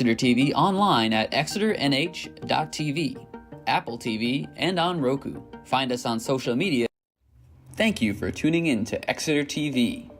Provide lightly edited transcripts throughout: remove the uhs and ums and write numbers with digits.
Exeter TV online at exeternh.tv, Apple TV, and on Roku. Find us on social media. Thank you for tuning in to Exeter TV.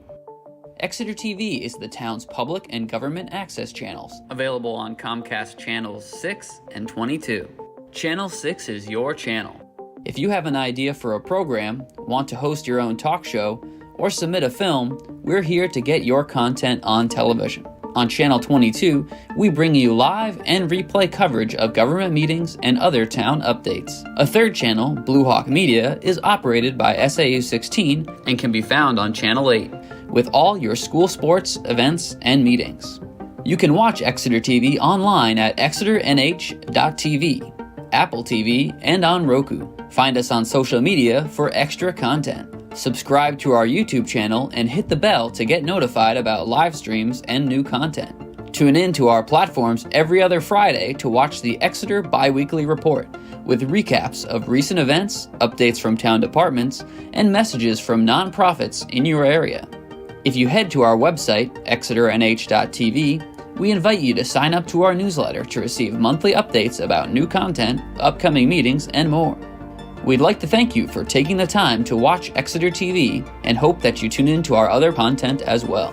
Exeter TV is the town's public and government access channels, available on Comcast Channels 6 and 22. Channel 6 is your channel. If you have an idea for a program, want to host your own talk show, or submit a film, we're here to get your content on television. On Channel 22, we bring you live and replay coverage of government meetings and other town updates. A third channel, Blue Hawk Media, is operated by SAU 16 and can be found on Channel 8, with all your school sports, events, and meetings. You can watch Exeter TV online at exeternh.tv, Apple TV, and on Roku. Find us on social media for extra content. Subscribe to our YouTube channel and hit the bell to get notified about live streams and new content. Tune in to our platforms every other Friday to watch the Exeter Biweekly Report, with recaps of recent events, updates from town departments, and messages from nonprofits in your area. If you head to our website, exeternh.tv, we invite you to sign up to our newsletter to receive monthly updates about new content, upcoming meetings, and more. We'd like to thank you for taking the time to watch Exeter TV and hope that you tune in to our other content as well.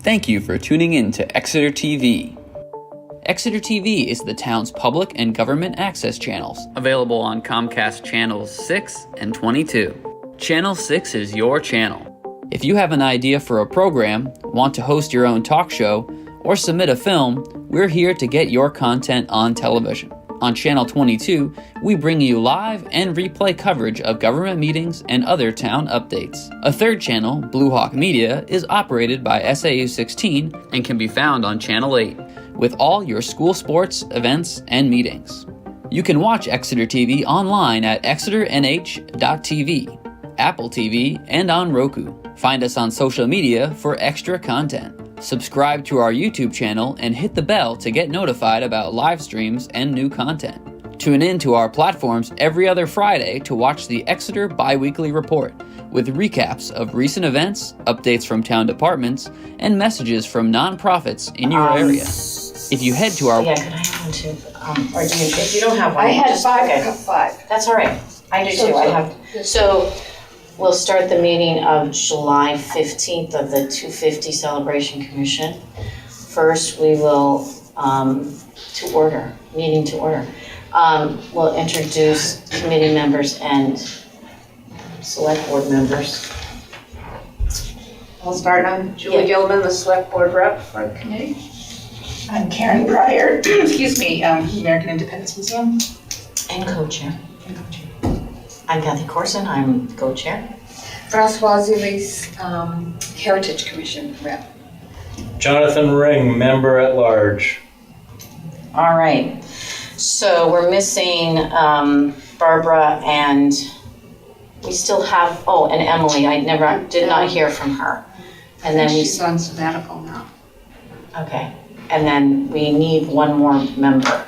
Thank you for tuning in to Exeter TV. Exeter TV is the town's public and government access channels, available on Comcast Channels 6 and 22. Channel 6 is your channel. If you have an idea for a program, want to host your own talk show, or submit a film, we're here to get your content on television. On Channel 22, we bring you live and replay coverage of government meetings and other town updates. A third channel, Blue Hawk Media, is operated by SAU 16 and can be found on Channel 8, with all your school sports, events, and meetings. You can watch Exeter TV online at exeternh.tv, Apple TV, and on Roku. Find us on social media for extra content. Subscribe to our YouTube channel and hit the bell to get notified about live streams and new content. Tune in to our platforms every other Friday to watch the Exeter Biweekly Report with recaps of recent events, updates from town departments, and messages from nonprofits in your area. If you head to our... Yeah, could I have one too? Or do you, if you don't have one, I had just, five, okay. I have five. That's all right. I do too. I have. So we'll start the meeting of July 15th of the 250 Celebration Commission. First, we will, meeting to order. We'll introduce committee members and select board members. I'll start. I'm Julie Gilman, the select board rep for the committee. I'm Karen Breyer, excuse me, American Independence Museum. And co-chair. I'm Kathy Corson, I'm co-chair. Francois Zilis, Heritage Commission rep. Jonathan Ring, member at large. All right, so we're missing Barbara and we still have, and Emily, I did not hear from her. And then She's on sabbatical now. Okay, and then we need one more member.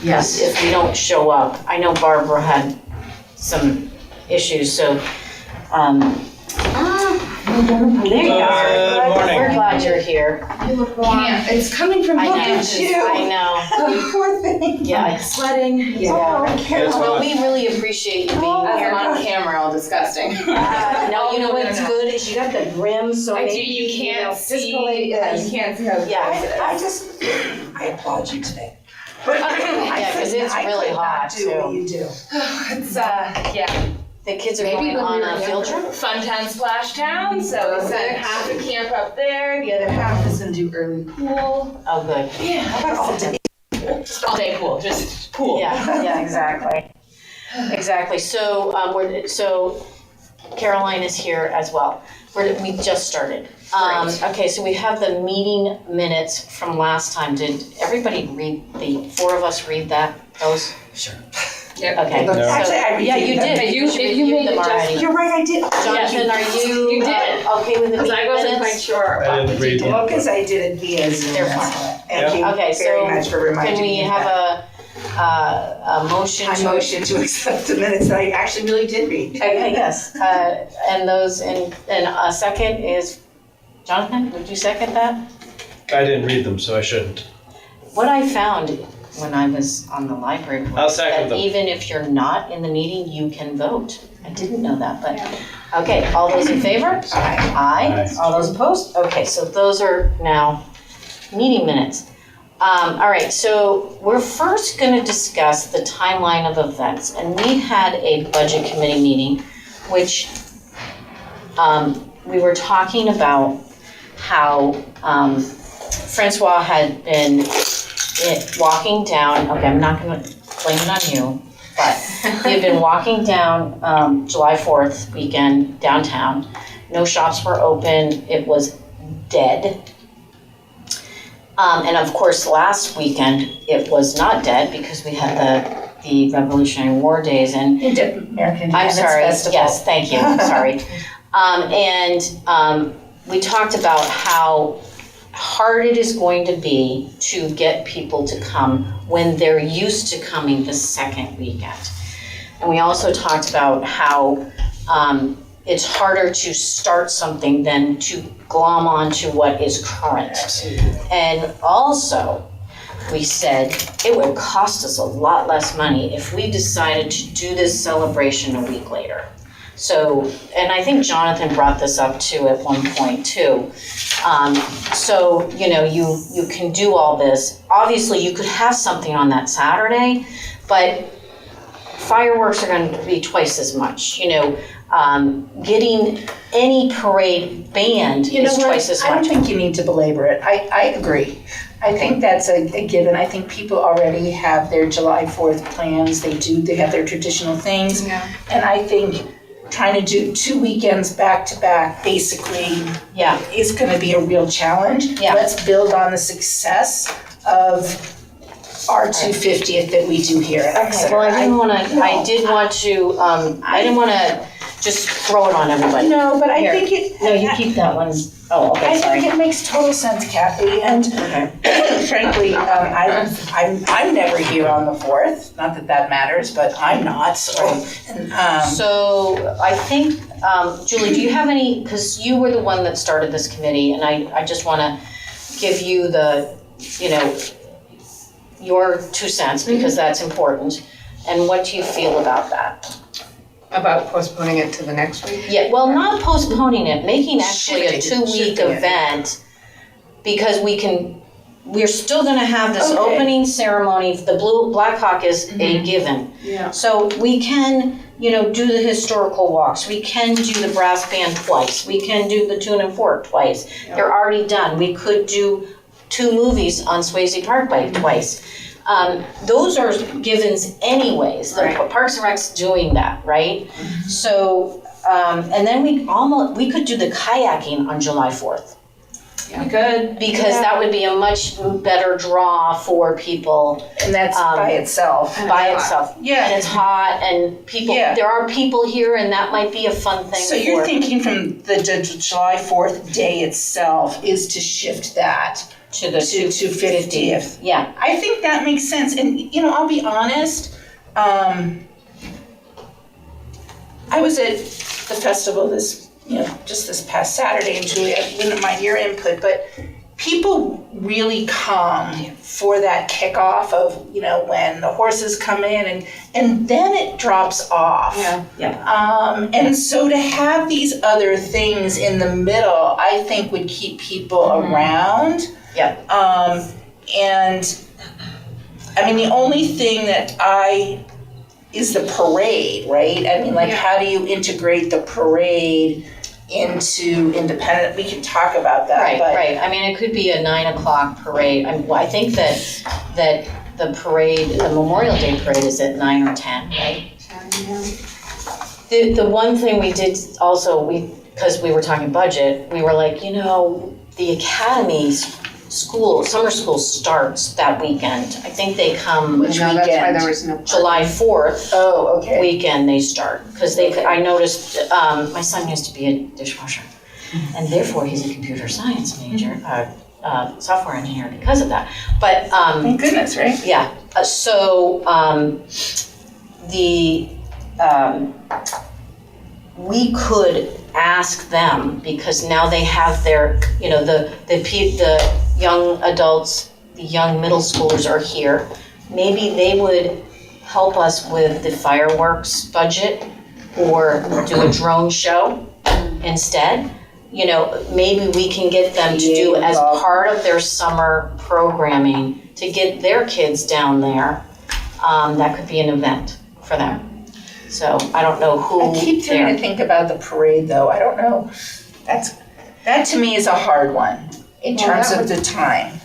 Yes. If we don't show up, I know Barbara had some issues, so, there you are. Good morning. We're glad you're here. You look warm. It's coming from I know, looking at you. I know. Oh, poor thing. Yeah. Sweating. Yeah. Well, we really appreciate you being here. on camera, all disgusting. Now, you know what's good is you got the brim, so I do, maybe, you can't see. just go like this. You can't see how. Yeah. I applaud you today. Yeah, because it's really hot, do what too. you do. It's, yeah. The kids are Maybe going when on we were a field younger. trip? Funtown Splash Town, so we sent half the camp up there, the other half is gonna do early pool. Oh, good. Yeah. How about all day? All day pool, just pool. Yeah, exactly. Exactly. So Caroline is here as well. We just started. Great. Okay, so we have the meeting minutes from last time. Did everybody the four of us read those? Sure. Yep. Okay. No. Actually, I Yeah, you did. But you reviewed made them already. You're right, I did. Jonathan, are you You did. okay with the Because I meeting wasn't quite minutes? sure. I didn't read them. Well, because I did it via Zoom. They're that's fine. all. Thank you Okay, very so much for reminding Can we me of have that. a motion I to? motion to accept the minutes that I actually really did read. Okay, yes. And those, and a second is, Jonathan, would you second that? I didn't read them, so I shouldn't. What I found when I was on the library I'll was second that them. even if you're not in the meeting, you can vote. I didn't know that, but, okay, all those in favor? Aye. Aye. Aye. All those opposed? Okay, so those are now meeting minutes. All right, so we're first gonna discuss the timeline of events, and we had a budget committee meeting, which we were talking about how Francois had been walking down, okay, I'm not gonna blame it on you, but he had been walking down July 4th weekend downtown. No shops were open, it was dead. And of course, last weekend, it was not dead because we had the Revolutionary War days and American I'm Independence sorry, Festival. yes, thank you, sorry. We talked about how hard it is going to be to get people to come when they're used to coming the second weekend. And we also talked about how it's harder to start something than to glom onto what is current. And also, we said it would cost us a lot less money if we decided to do this celebration a week later. So, and I think Jonathan brought this up too at one point too. So, you know, you can do all this. Obviously, you could have something on that Saturday, but fireworks are going to be twice as much. You know, getting any parade banned is twice as much. I don't think you need to belabor it. I agree. I think that's a given. I think people already have their July 4th plans. They have their traditional things. Yeah. And I think trying to do 2 weekends back to back basically is going to be a real challenge. Yeah. Let's build on the success of our 250th that we do here at Exeter. Well, I didn't want to just throw it on everybody. No, but I Here. think it. No, you keep that one. Oh, okay, I sorry. think it makes total sense, Kathy, and frankly, I'm never here on the 4th. Not that that matters, but I'm not. So, So I think, Julie, do you have any? Because you were the one that started this committee, and I just want to give you the, you know, your 2 cents because that's important. And what do you feel about that? About postponing it to the next week? Yeah, well, not postponing it, making actually a Shifting it. 2-week event, because we're still gonna have this Okay. opening ceremony. The Black Hawk is a given. Yeah. So we can, you know, do the historical walks, we can do the brass band twice, we can do the tune and fork twice. Yeah. They're already done. We could do 2 movies on Swayze Parkway twice. Those are givens anyways. The Right. Parks and Rec's doing that, right? So, and then we could do the kayaking on July 4th. Yeah. good. Because that would be a much better draw for people And that's by itself. by itself. Yeah. And it's hot and people, Yeah. there are people here and that might be a fun thing So you're for- thinking from the July 4th day itself is to shift that to the to 250th. Yeah. I think that makes sense. And, you know, I'll be honest, I was at the festival just this past Saturday, and Julie, I wouldn't mind your input, but people really come for that kickoff of, when the horses come in and then it drops off. Yeah. And so to have these other things in the middle, I think would keep people around. Yeah. And I mean, the only thing that is the parade, right? I mean, how do you integrate the parade into Independent? We can talk about that. Right. I mean, it could be a 9:00 parade. I think that the parade, the Memorial Day parade is at 9 or 10, right? The one thing we did also, because we were talking budget, we were like, the academy's summer school starts that weekend. I think they come Which No, that's why weekend? there was no. July 4th. Oh, okay. Weekend they start, because I noticed, my son used to be a dishwasher, and therefore he's a computer science major, software engineer because of that. But, Thank goodness, right? yeah, we could ask them, because now they have their, the young adults, the young middle schoolers are here. Maybe they would help us with the fireworks budget or do a drone show instead. Maybe we can get them to do as part of their summer programming to get their kids down there. That could be an event for them. So I don't know who. I keep trying to think about the parade, though. I don't know. That to me is a hard one in terms of the time.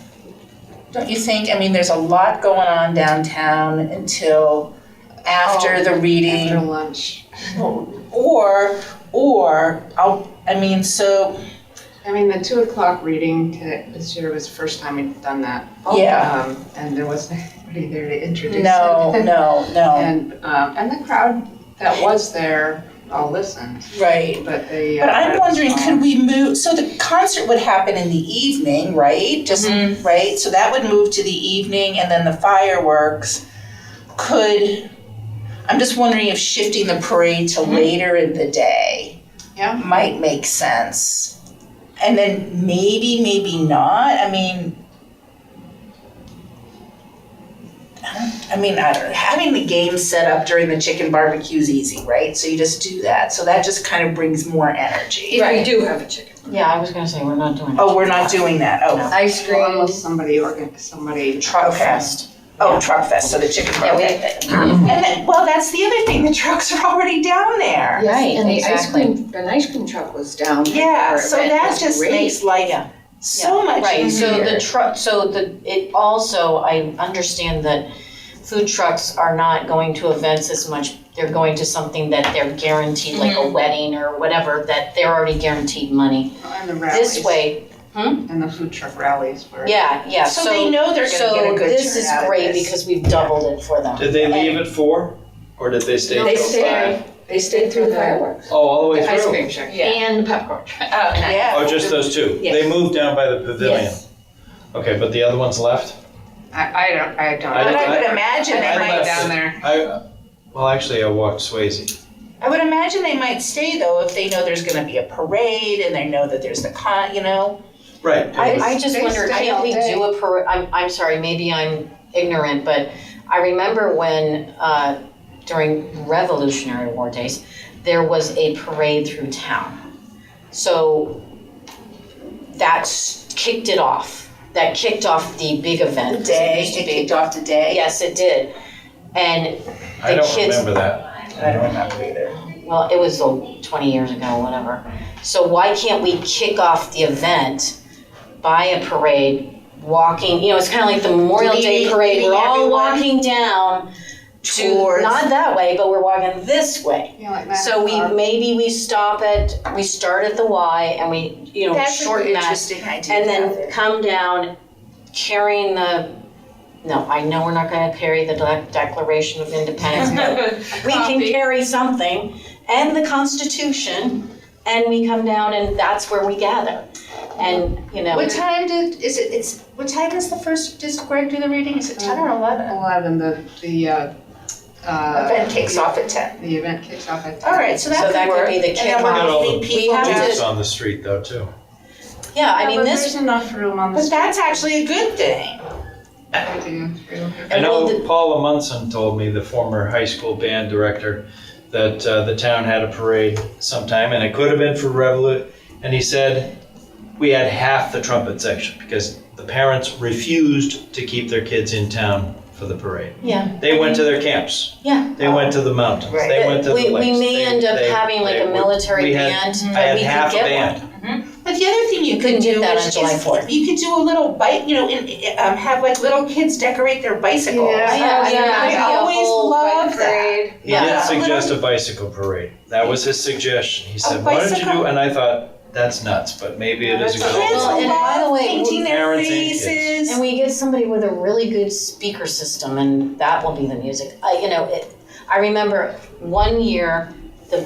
Don't you think? I mean, there's a lot going on downtown until after the reading. After lunch. I mean, the 2:00 reading this year was the first time we've done that. Yeah. And there wasn't anybody there to introduce No. it. And And the crowd that was there all listened, right. but they. But I'm wondering, could we move, so the concert would happen in the evening, right? Right? So that would move to the evening, and then the fireworks I'm just wondering if shifting the parade to later in the day might make sense. And then maybe not. I mean, I mean, I don't know, having the game set up during the chicken barbecue is easy, right? So you just do that. So that just kind of brings more energy. If we do have a chicken. Yeah, I was gonna say, we're not doing it. Oh, we're not doing that. Oh, Ice cream. Unless somebody. Truck Okay. Fest. oh, Truck Fest, so the chicken Yeah, barbecue. And then, well, that's the other thing, the trucks are already down there. Yes, Right, and exactly. an ice cream truck was down. Yeah, there. so It that was just great. makes life Yeah. so much Right, so easier. the truck, it also, I understand that food trucks are not going to events as much, they're going to something that they're guaranteed, like a wedding or whatever, that they're already guaranteed money. And the rallies. This way, And the food truck rallies were. yeah, So they know they're gonna get a good this is turnout of great this. because we've doubled it for them. Did they leave at 4? Or did they stay They till stayed. 5? They stayed through the fireworks. Oh, all the way The ice through? cream truck. Yeah. And the popcorn truck. Yeah. Oh, just those two? Yes. They moved down by the pavilion? Yes. Okay, but the other ones left? I don't I But I would I- imagine I they might might, down there. Well, actually, I walked Swayze. I would imagine they might stay though if they know there's gonna be a parade and they know that there's the you know. Right. I just They wonder, stay can't all we day. do a parade, I'm sorry, maybe I'm ignorant, but I remember when, during Revolutionary War days, there was a parade through town. So kicked it off. That kicked off the big event. The 'cause it day, used to it be- kicked off the day. Yes, it did. And I the don't kids- remember that. I don't remember either. well, it was 20 years ago, whatever. So why can't we kick off the event by a parade, walking, it's kind of like the Memorial Day Leading- parade, we're leading all everyone walking down to, towards- not that way, but we're walking this way. Yeah, like that. So we start at the Y and we, That's a shorten that. interesting idea. And then Kathy. come down carrying no, I know we're not gonna carry the Declaration of Independence, but we can carry something and the Constitution, and we come down and that's where we gather. And, What time what time is the first, does Greg do the reading? Is it 10 or 11? 11, the Event kicks off at 10. The event kicks off at 10. All right, so that So could that could work. be the And then we're kickoff. Got all meeting the people have to- down- booths on the street though, too. yeah, I mean, but this, there's enough room on the But street. that's actually a good thing. to do through. I And know will the- Paula Munson told me, the former high school band director, that the town had a parade sometime, and it could have been for Revolut, and he said we had half the trumpet section because the parents refused to keep their kids in town for the parade. yeah, They went to their camps. yeah. They went to the mountains. Right. They went to the We lakes. may end up having like a military band, I but had we half could a get band. one. But the other thing you could Couldn't get do that is on July 4th. you could do a little bike, have like little kids decorate their bicycles. Yeah, I yeah. always Whole love bike that. parade. He Yeah. did suggest a bicycle parade. That was his suggestion. He said, "Why don't you bicycle? do?" And I thought, "That's nuts," but maybe it is a good Kids Well, idea. and by the love way, painting their parents and kids. faces. And we get somebody with a really good speaker system, and that will be the music. I remember one year the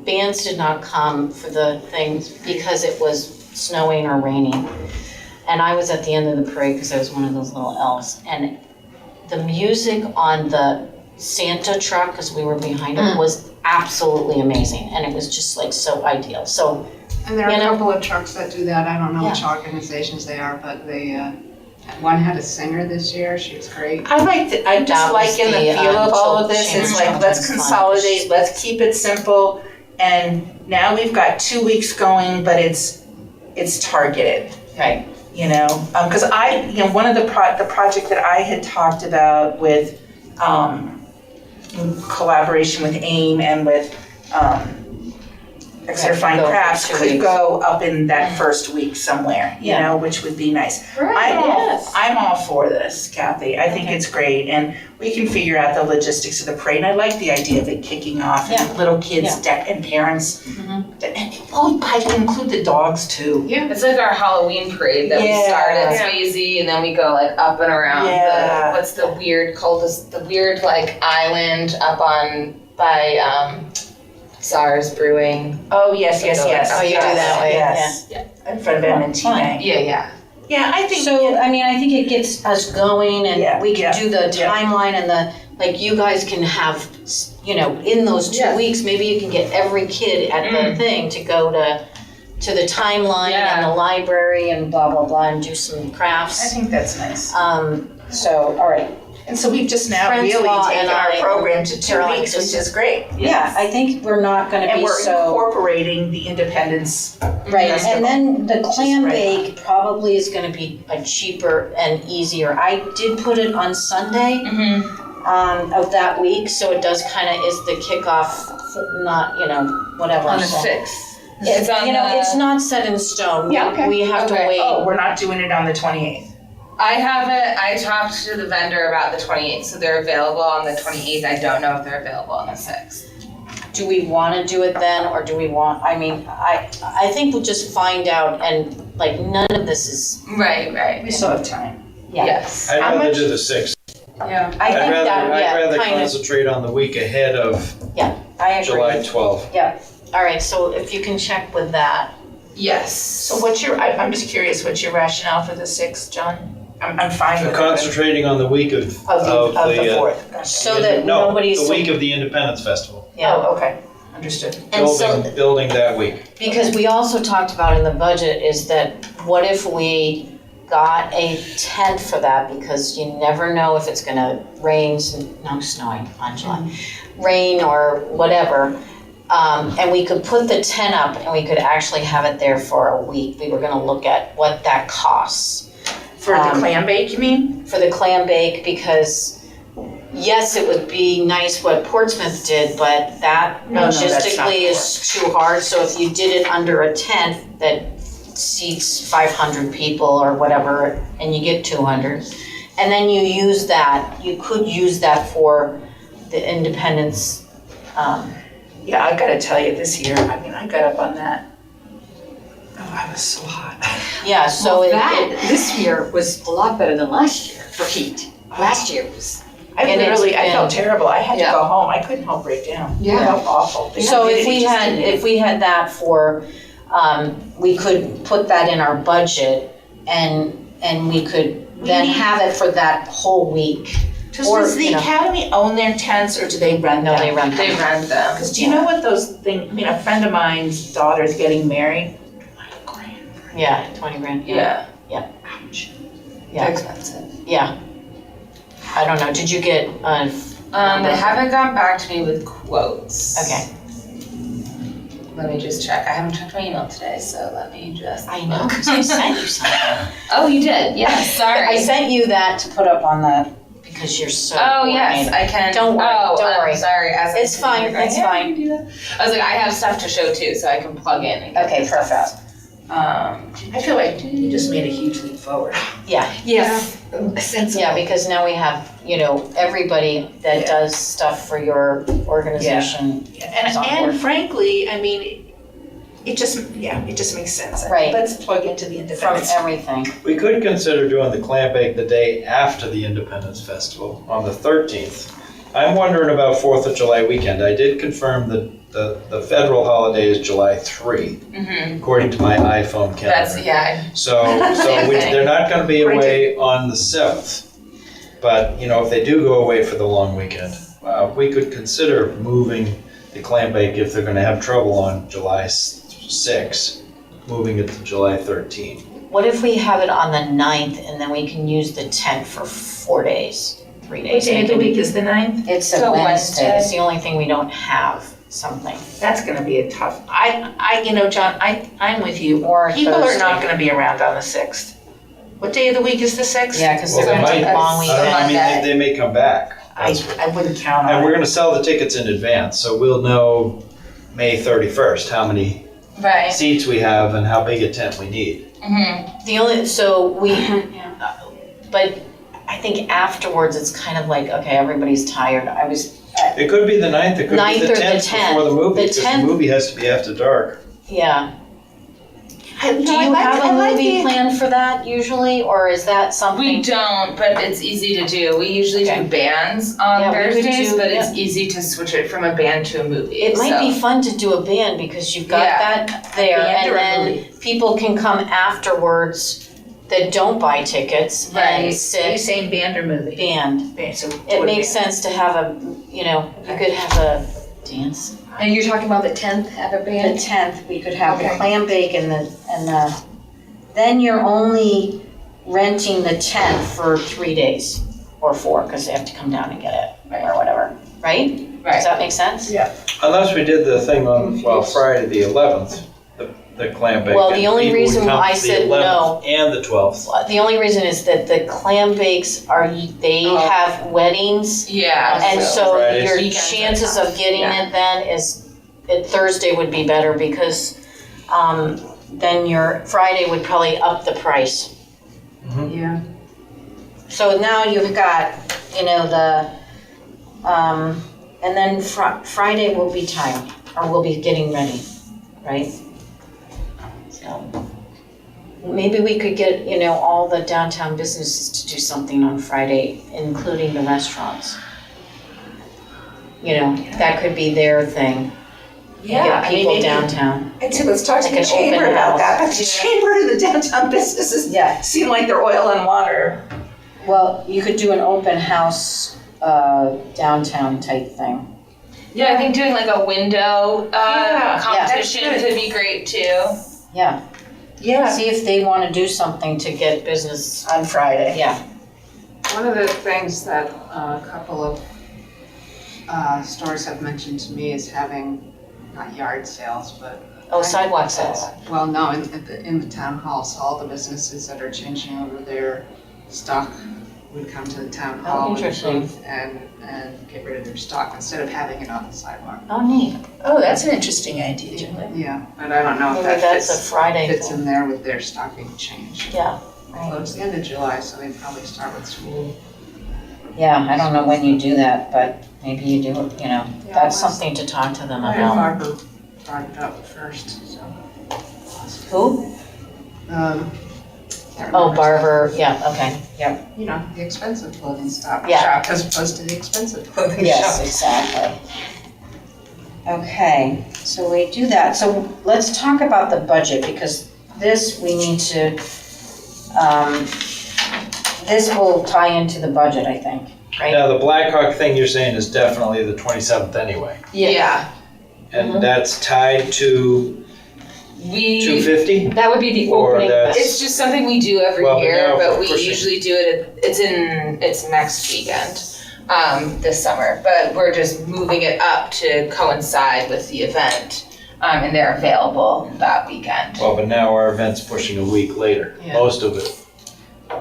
bands did not come for the things because it was snowing or raining, and I was at the end of the parade because I was one of those little elves, and the music on the Santa truck, because we were behind it, was absolutely amazing, and it was just like so ideal. So And there are You a know? couple of trucks that do that. I don't know which Yeah. organizations they are, but they, one had a singer this year. She was great. I'm just That was liking the the, feel of all of this. Children's It's like, let's Fund. consolidate, let's keep it simple. And now we've got 2 weeks going, but it's targeted. right, Because one of the project that I had talked about with, in collaboration with AIM and with, Exeter Right, Fine go for Crafts 2 could weeks. go up in that first week somewhere, Yeah. which would be nice. Right, yes. I'm all for this, Kathy. I think Okay. it's great, and we can figure out the logistics of the parade. And I like the idea of it kicking off and Yeah. little kids and parents. And I can include the dogs too. Yeah. It's like our Halloween parade that we start at Swayze and then we go like up and around Yeah. what's the weird like island up by SARS Brewing. Oh yes. Oh, you do that way, Yes. In front of M&T Fun. Bank. Yeah. Yeah, I think. so, I mean, I think it gets us going, Yeah, and we yeah, can do the yeah. timeline and you guys can have, in those 2 Yes. weeks, maybe you can get every kid at the thing to go to the timeline and the library and blah, blah, blah, and do some I crafts. think that's nice. So, all right. And so we've just now Francois really taken and our I program to 2 Caroline weeks, which just- is great. Yeah, I think we're not gonna And be we're so. incorporating the Independence. Right, Festival. and then the clam right bake probably is gonna be a cheaper and easier. I did put it on Sunday of that week, so it does kind of is the kickoff, not, whatever. On the so. 6th. It's it's not set in stone. Yeah, okay. We have to Okay. wait. Oh, we're not doing it on the 28th. I talked to the vendor about the 28th, so they're available on the 28th. I don't know if they're available on the 6th. Do we want to do it then, or do we want? I mean, I think we'll just find out, and like none of this is. Right. We still have time. Yeah. Yes. I'd How rather much- do the 6th. Yeah. I think that I'd rather kind of. concentrate on the week ahead of I agree. July 12th. All right, so if you can check with that. Yes. So I'm just curious, what's your rationale for the 6th, John? I'm fine So with it. concentrating on the week of the 4th. Gotcha. So that no, nobody's. the week of the Independence Festival. Yeah. Oh, okay, understood. And so, Building that week. because we also talked about in the budget is that what if we got a tent for that, because you never know if it's gonna rain, snowing on July, rain or whatever. And we could put the tent up and we could actually have it there for a week. We were gonna look at what that costs. For the clam bake, you mean? For the clam bake, because yes, it would be nice what Portsmouth did, but that No, that's not logistically is too hard. So if you did it under a tent that seats 500 people or whatever, and you get 200, and then you use that, you could use that for the Independence. Yeah, I gotta tell you, this year, I mean, I got up on that. Oh, I was so hot. Yeah, so This year was a lot better than last year for heat. Last year was. I felt terrible. I had to Yeah. go home. I couldn't help break down. Yeah. I felt awful. The So if humidity just didn't- if we had that for, we could put that in our budget and we could then have it for that whole week. Does the academy own their tents or do they rent them? No, they rent They them. rent them. Because do you know what those things, I mean, a friend of mine's daughter's getting married. Like $1,000. Yeah, 20 grand, Yeah. Ouch. yeah, Expensive. yeah. I don't know, did you get, They haven't gotten back to me with quotes. okay. Let me just check. I haven't checked my email today, so let me just. I know, because I sent you something. Oh, you did? Yes, sorry. I sent you that to put up on the, because you're so Oh, yes, coordinated. I can. Don't worry, Oh, don't worry. Sorry. As It's fine, it's fine. You do that? I was like, I have stuff to show too, so I can plug in and get Okay, this stuff perfect. out. I feel like you just made a huge leap forward. Yeah, Yes. Sensible. yeah, because now we have, everybody that Yeah. does stuff for your organization. It's on board. And frankly, I mean, it just makes sense. Right. Let's plug into the From Independence. everything. We could consider doing the clam bake the day after the Independence Festival on the 13th. I'm wondering about 4th of July weekend. I did confirm that the federal holiday is July 3, according to my iPhone calendar. That's, yeah. So Same thing. they're not going to be away on the 7th. But, if they do go away for the long weekend, we could consider moving the clam bake if they're going to have trouble on July 6, moving it to July 13. What if we have it on the 9th and then we can use the tent for 4 days, 3 What days? day of the week is the 9th? It's So a Wednesday, Wednesday. it's the only thing we don't have, something. That's gonna be a tough, John, I'm with you. Or People are Thursday. not gonna be around on the 6th. What day of the week is the 6th? Yeah, because Well, they're they gonna take might. long I don't know, I weekend. mean, they may come back. I wouldn't count And on we're it. going to sell the tickets in advance, so we'll know May 31st how many Right. seats we have and how big a tent we need. The only, but I think afterwards, it's kind of like, okay, everybody's tired. It could be the 9th, it could Ninth be or the the 10th 10th. before the movie, The because the 10th. movie has to be after dark. Yeah. Do I you like- have I a like movie the- planned for that usually, or is that We something? don't, but it's easy to do. We usually Okay. do bands on Yeah, we could Thursdays, do- but it's easy to switch it from a band to a movie. It might be so- fun to do a band because you've got Yeah. that there, band and or a then movie? people can come afterwards that don't buy tickets Right. and Are you sit saying band or movie? band. So It do a makes band. sense to have you could have a dance. And you're talking about the 10th, have a The band? 10th, we could have the Okay. clam bake and the, then you're only renting the tent for 3 days or 4, because they have to come down and get it or whatever, right? Does that make sense? Yeah. Unless we did the thing on, well, Friday the 11th, the clam bake. Well, the and only people would reason come I to the said 11th And the 12th. The only reason is that the clam bakes they have weddings, Yeah. and so Fridays. your Weekends are chances tough. of getting Yeah. it then is, Thursday would be better because then your Friday would probably up the price. Yeah. So now you've got, and then Friday will be time, or we'll be getting ready, right? So maybe we could get, all the downtown businesses to do something on Friday, including the restaurants. That could be their thing. Yeah, Get people downtown. I'd say let's talk to Like the an chamber open about house. that, but the chamber and the downtown businesses Yeah. seem like they're oil and water. Well, you could do an open house downtown type thing. Yeah, I think doing like a window Yeah, competition that's good. could be great too. Yeah. Yeah. See if they want to do something to get business. On Friday. Yeah. One of the things that a couple of stores have mentioned to me is having, not yard sales, but. Oh, sidewalk sales. Well, no, in the town hall, so all the businesses that are changing over their stock would come to the town hall with a interesting. booth and get rid of their stock instead of having it on the sidewalk. Oh, neat. Oh, that's an interesting idea, Julie. Yeah, but I don't know if Maybe that that's a fits, Friday fits thing. in there with their stocking change. Yeah. Well, it's the end of July, so they probably start with school. Yeah, I don't know when you do that, but maybe you do it, that's well, something to talk to them My about. father brought it up first, so. Who? Can't Oh, remember. Barber, yeah, okay. You know, the expensive clothing shop Yeah. as opposed to the expensive clothing Yes, shop. exactly. Okay, so we do that. So let's talk about the budget because this we need to, this will tie into the budget, I think, right? Now, the Blackhawk thing you're saying is definitely the 27th anyway. Yeah. And that's tied to We 250? that would be the Or opening. that's- It's just something we do every Well, but year, now but for we pushing. usually do it. It's next weekend, this summer. But we're just moving it up to coincide with the event, and they're available that weekend. Well, but now our event's pushing a week later, Yeah. most of it.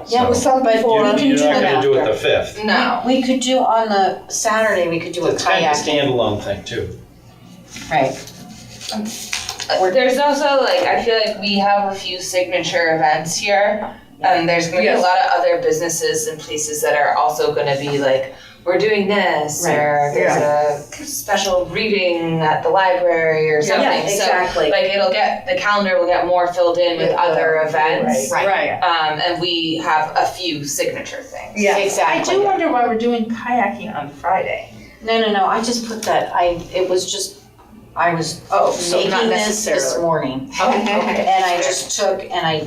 Yeah, So but You're we can you're do not it gonna do it after. the 5th. No. We could do on the Saturday, we could do a It's kind of a kayaking. standalone thing too. Right. There's also I feel like we have a few signature events here, and there's gonna be a lot of other businesses and places that are also gonna be we're doing this, Right. or there's a special reading at the library or something. Yeah, exactly. So the calendar will get more filled in with other events. Right. And we have a few signature things. Yeah. Exactly. I do wonder why we're doing kayaking on Friday. No, I just put that, I was So making not this necessarily. morning. Okay. And I just took and I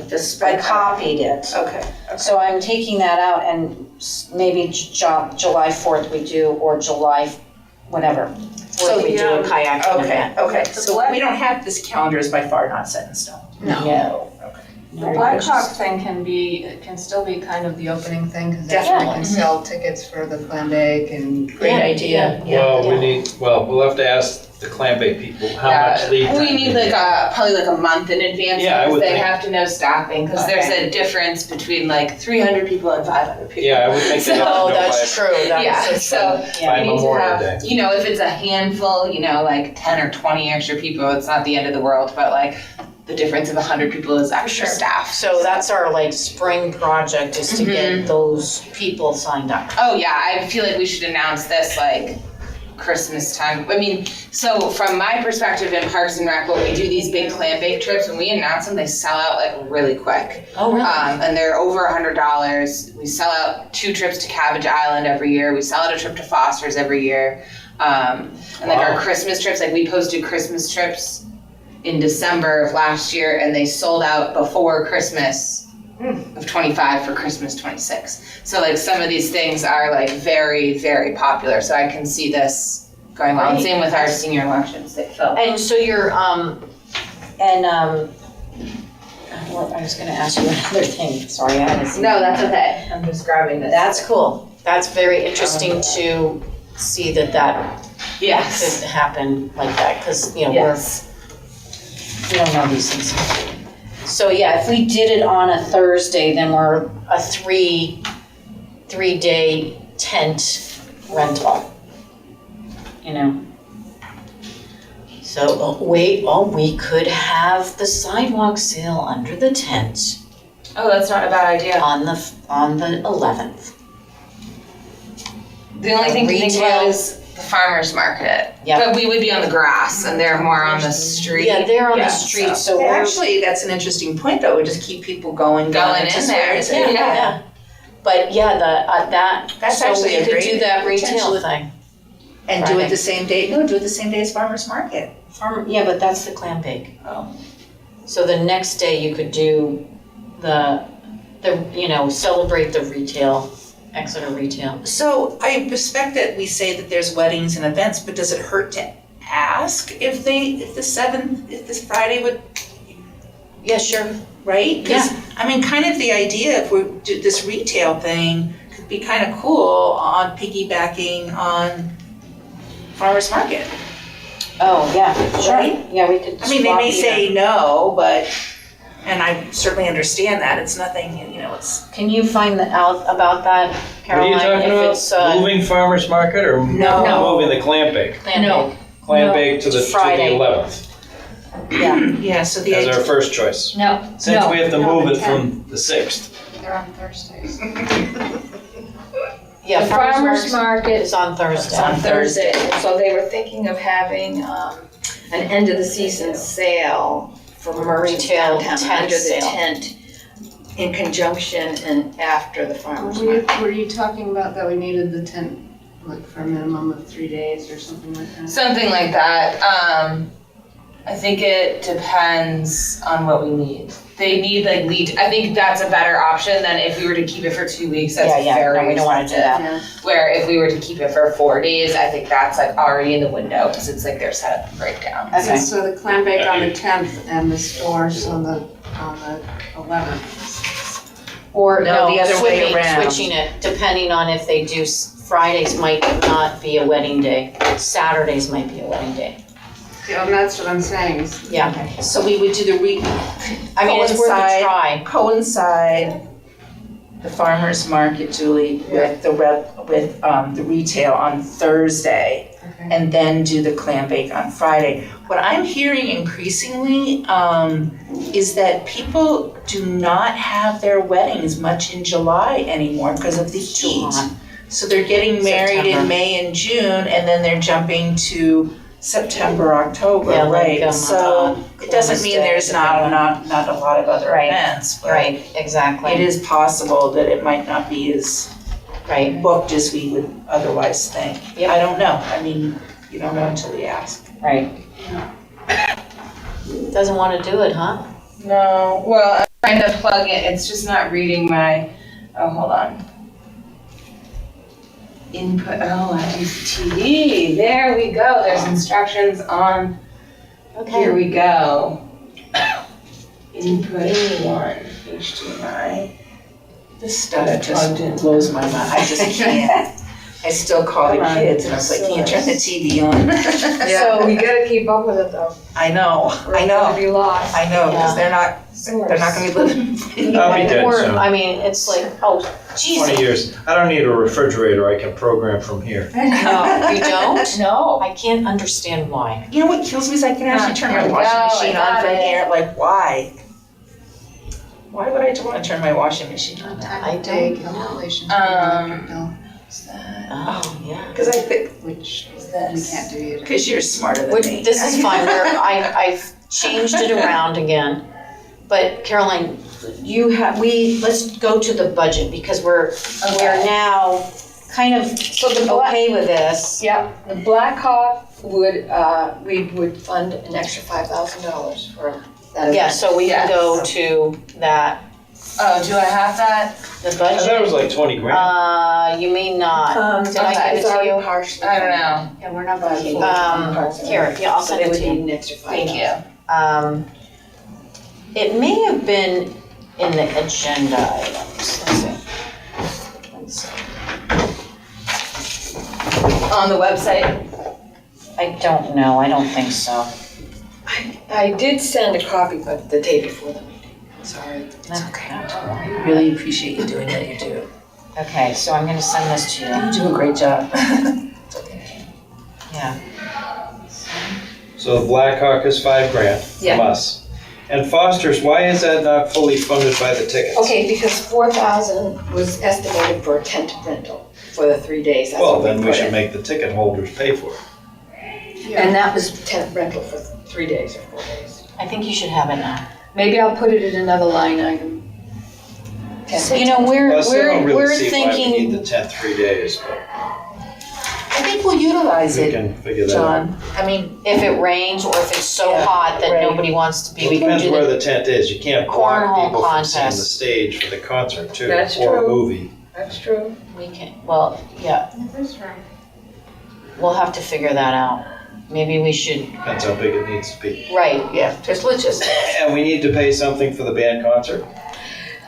copied it. Okay. So I'm taking that out and maybe July 4th we do, or July, whatever. So we do a kayaking Okay, event. okay. So we don't have, this calendar is by far not set in stone. No. The Blackhawk thing can still be kind of the opening thing, because that's Definitely. where we can sell tickets for the clam bake and. Great idea. Well, Yeah. we'll have to ask the clam bake people how much lead time. We need they probably a month in advance, Yeah, I because would they think. have to know staffing, because there's a difference between 300 people and 500 people. Yeah, I would think they have to know Oh, that's by, true. That Yeah, is so true. by we need to Memorial have, Day. if it's a handful, 10 or 20 extra people, it's not the end of the world, but the difference of 100 people is extra staff. So that's our spring project, is to get those people signed up. Oh yeah, I feel like we should announce this Christmas time. I mean, so from my perspective in Parks and Rec, when we do these big clam bake trips, when we announce them, they sell out really quick. Oh, really? And they're over $100. We sell out 2 trips to Cabbage Island every year. We sell out a trip to Foster's every year. And our Christmas trips, we posted Christmas trips in December of last year, and they sold out before Christmas of 25 for Christmas 26. So some of these things are very, very popular. So I can see this going on. Right. Same with our senior elections. They fill. And so you're, Well, I was gonna ask you another thing, sorry, I had to see. No, that's okay. I'm just grabbing this. That's cool. That's very interesting to see that Yes. could happen like that, because, you know, Yes. we don't know these things. So, yeah, if we did it on a Thursday, then we're a three-day tent rental, you know? So, we could have the sidewalk sale under the tent Oh, that's not a bad idea. on the 11th. The only thing to think Retail. about is the farmer's market. Yep. But we would be on the grass and they're more on the street. Yeah, they're on Yeah, the street, so Yeah, we're. actually, that's an interesting point, though, we just keep people going Going into in there, Swearingen. yeah. But yeah, that, That's so actually we a could great do that retail potential. thing. And do Friday. it the same day, no, do it the same day as farmer's market. Yeah, but that's the clam bake. Oh. So the next day you could do the, celebrate the retail, Exeter retail. So I respect that we say that there's weddings and events, but does it hurt to ask if this Friday would, Yeah, sure. right? 'Cause, I mean, kind of the idea if we do this retail thing could be kind of cool on piggybacking on farmer's market. Oh, yeah, sure. Right? Yeah, we could. I mean, they may swap say no, but, and I certainly understand that, it's nothing, it's. either. Can you find out about that, What are Caroline? you talking If about? it's, Moving farmer's market or No. moving the clam bake? clam bake? Clam No, bake to the Friday. 11th Yeah. Yeah, so the as idea. our first choice. No. Since we have to no, move the it from the 6th. They're on Thursdays. Yeah, The farmer's market is on Thursday. on Thursday. So they were thinking of having an end of the season sale for merchants Retail downtown tent under the sale. tent in conjunction and after the farmer's market. Were you talking about that we needed the tent, like for a minimum of 3 days or something like that? Something like that. I think it depends on what we need. They need like lead. I think that's a better option than if we were to keep it for 2 weeks. That's very no, we don't wanna do expensive. that. Yeah. Where if we were to keep it for 4 days, I think that's like already in the window because it's like their setup and breakdown. Okay. So the clam bake on the 10th and the stores on the 11th. Or No, the other way around. switching it, depending on if they do, Fridays might not be a wedding day, Saturdays might be a wedding day. Yeah, and that's what I'm saying. is- Yeah, So we would do the I mean, it's worth a Coincide. try. coincide the farmer's market, Julie, with the the retail on Thursday, Okay. and then do the clam bake on Friday. What I'm hearing increasingly is that people do not have their weddings much in July anymore because of the Too heat. hot. So they're getting married September. in May and June, and then they're jumping to September, October, Yeah, like, right? So it doesn't mean there's not a lot of other Right. events, but Right, exactly. it is possible that it might not be as Right, booked as we would otherwise think. Yep. I don't know. I mean, you don't know until you ask. right. Doesn't wanna do it, huh? No, well, I'm trying to plug it. It's just not reading my. Oh, hold on. Input. Oh, I use TV. There we go. There's instructions on. Here we go. Input 1 HDMI. This stuff Plugged just in. blows my mind. I just can't. I still call the Come on. kids and I was like, can you turn the TV on? So we gotta keep up with it though. I know, Or I it's know, gonna be lost. I know, because Yeah. they're not gonna be living. I'll be dead Or, soon. I mean, it's like, oh, 20 geez, years. I don't need a refrigerator. I can program from here. no, you don't? No. I can't understand why. You know what kills me is I can actually turn my Here we washing go, machine I on got from it. here, like, why? Why would I want to turn my washing machine on? Time of day calculations for Um, electric bill, Oh, yeah. Because I think, which Is we this? can't do either. because you're smarter than Which, me. this is fine, I've changed it around again. But Caroline, let's go to the budget because we're now kind of So the black, okay with this. yeah, the Black Hawk we would fund an extra $5,000 for that event. Yeah, so we can Yes. go to that, Oh, do I have that? the I thought it was budget. like 20 grand. You may not. Did I okay. give it to you? partially. I don't know. Yeah, we're not budgeting. Here, yeah, I'll So send they it would to you. need an extra $5,000. Thank you. It may have been in the agenda items. Let's see. On the website? I don't know, I don't think so. I did send a copy, but the day before the meeting. Sorry. That's okay. Really appreciate you doing what you do. Okay, so I'm gonna send this to you. You do a great job. Yeah. So the Blackhawk is $5,000 Yeah. from us. And Foster's, why is that not fully funded by the tickets? Okay, because 4,000 was estimated for a tent rental for the 3 days. That's Well, what then we put should in. make the ticket holders pay for it. And that was tent rental for 3 days or 4 days. I think you should have it now. Maybe I'll put it in another line item. You know, Well, I still don't we're really see why we need thinking, the tent 3 days, but I think we'll utilize we it, can figure that out. John. I mean, if it rains or if it's so Yeah, hot that right. nobody wants to be, It we can depends do where the, the tent is. You can't block cornhole people from seeing the contest. stage for the concert too, That's or true. movie. That's true. we can, well, yeah, we'll have to figure that out. Maybe we should, Depends how big it needs to be. right, yeah, there's logistics. And we need to pay something for the band concert?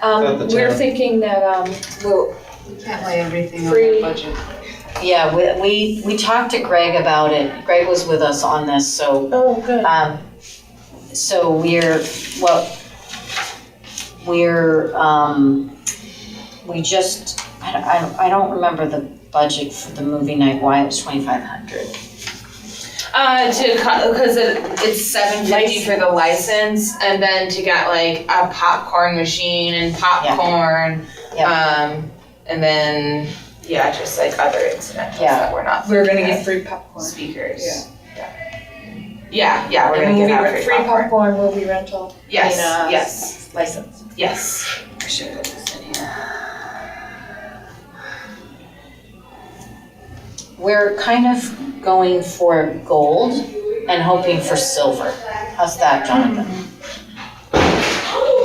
Not the We're town. thinking that, we'll, We can't lay everything on Free. the budget. yeah, we talked to Greg about it. Greg was with us on this, so, Oh, good. so we just, I don't remember the budget for the movie night, why it was 2,500. Because it's $750 for the license, and then to get like a popcorn machine and popcorn, and then just like other incidentals that we're not. we're gonna get free popcorn. speakers. Yeah. Yeah, we're gonna get out Free popcorn, movie rental. Yes, I mean, yes, License. yes. I should put this in here. We're kind of going for gold and hoping for silver. How's that, Jonathan?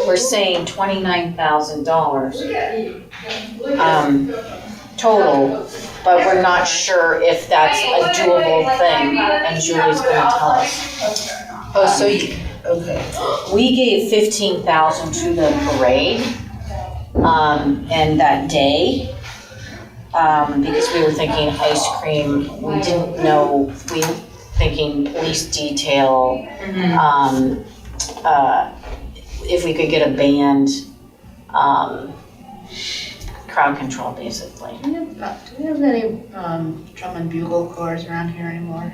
We're saying $29,000 total, but we're not sure if that's a doable thing, and Julie's gonna tell us. Oh, so you, okay. We gave 15,000 to the parade, and that day, because we were thinking ice cream, we didn't know, we were thinking police detail, if we could get a band, crowd control basically. Do we have any drum and bugle corps around here anymore?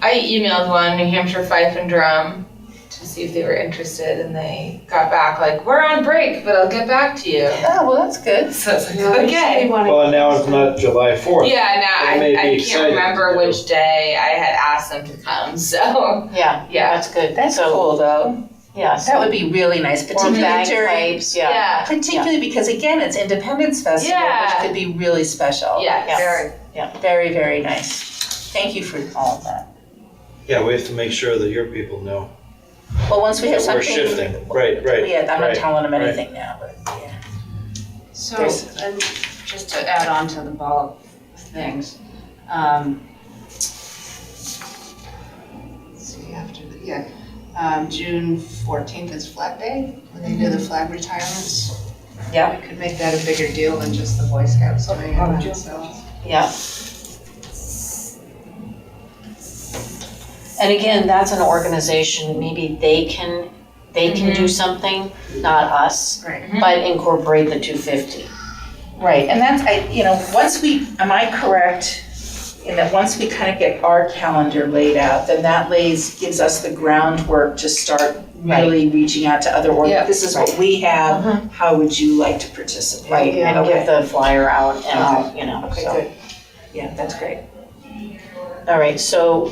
I emailed one, New Hampshire Fife and Drum, to see if they were interested, and they got back like, we're on break, but I'll get back to you. Oh, well, that's good. So it's like, okay. Well, and now it's not July 4th. Yeah, now They may be I excited can't remember to do. which day I had asked them to come, so. Yeah, Yeah. that's good. That's So, cool, though. Yeah, That so, would be really nice, or particularly during, bagpipes, yeah. particularly because, again, it's Independence Festival, Yeah. which could be really special. Yeah. Very. Very, very nice. Thank you for all of that. Yeah, we have to make sure that your people know Well, once we have that we're something. shifting. Right. Yeah, I'm not right, telling them right. anything now, but yeah. So, There's- and just to add on to the ball of things, let's see, after the, June 14th is Flag Day, when they do the flag retirements. Yeah. We could make that a bigger deal than just the Boy Scouts doing it, so. Yeah. And again, that's an organization, maybe they can do something, not us, Right. but incorporate the 250. Right, and that's, once we, am I correct, in that once we kind of get our calendar laid out, then that gives us the groundwork to start really reaching out to other Yeah. this is what we have, how would you like to participate? Right, and Okay. give the flyer out and all, Okay, so. good. Yeah, that's great. All right, so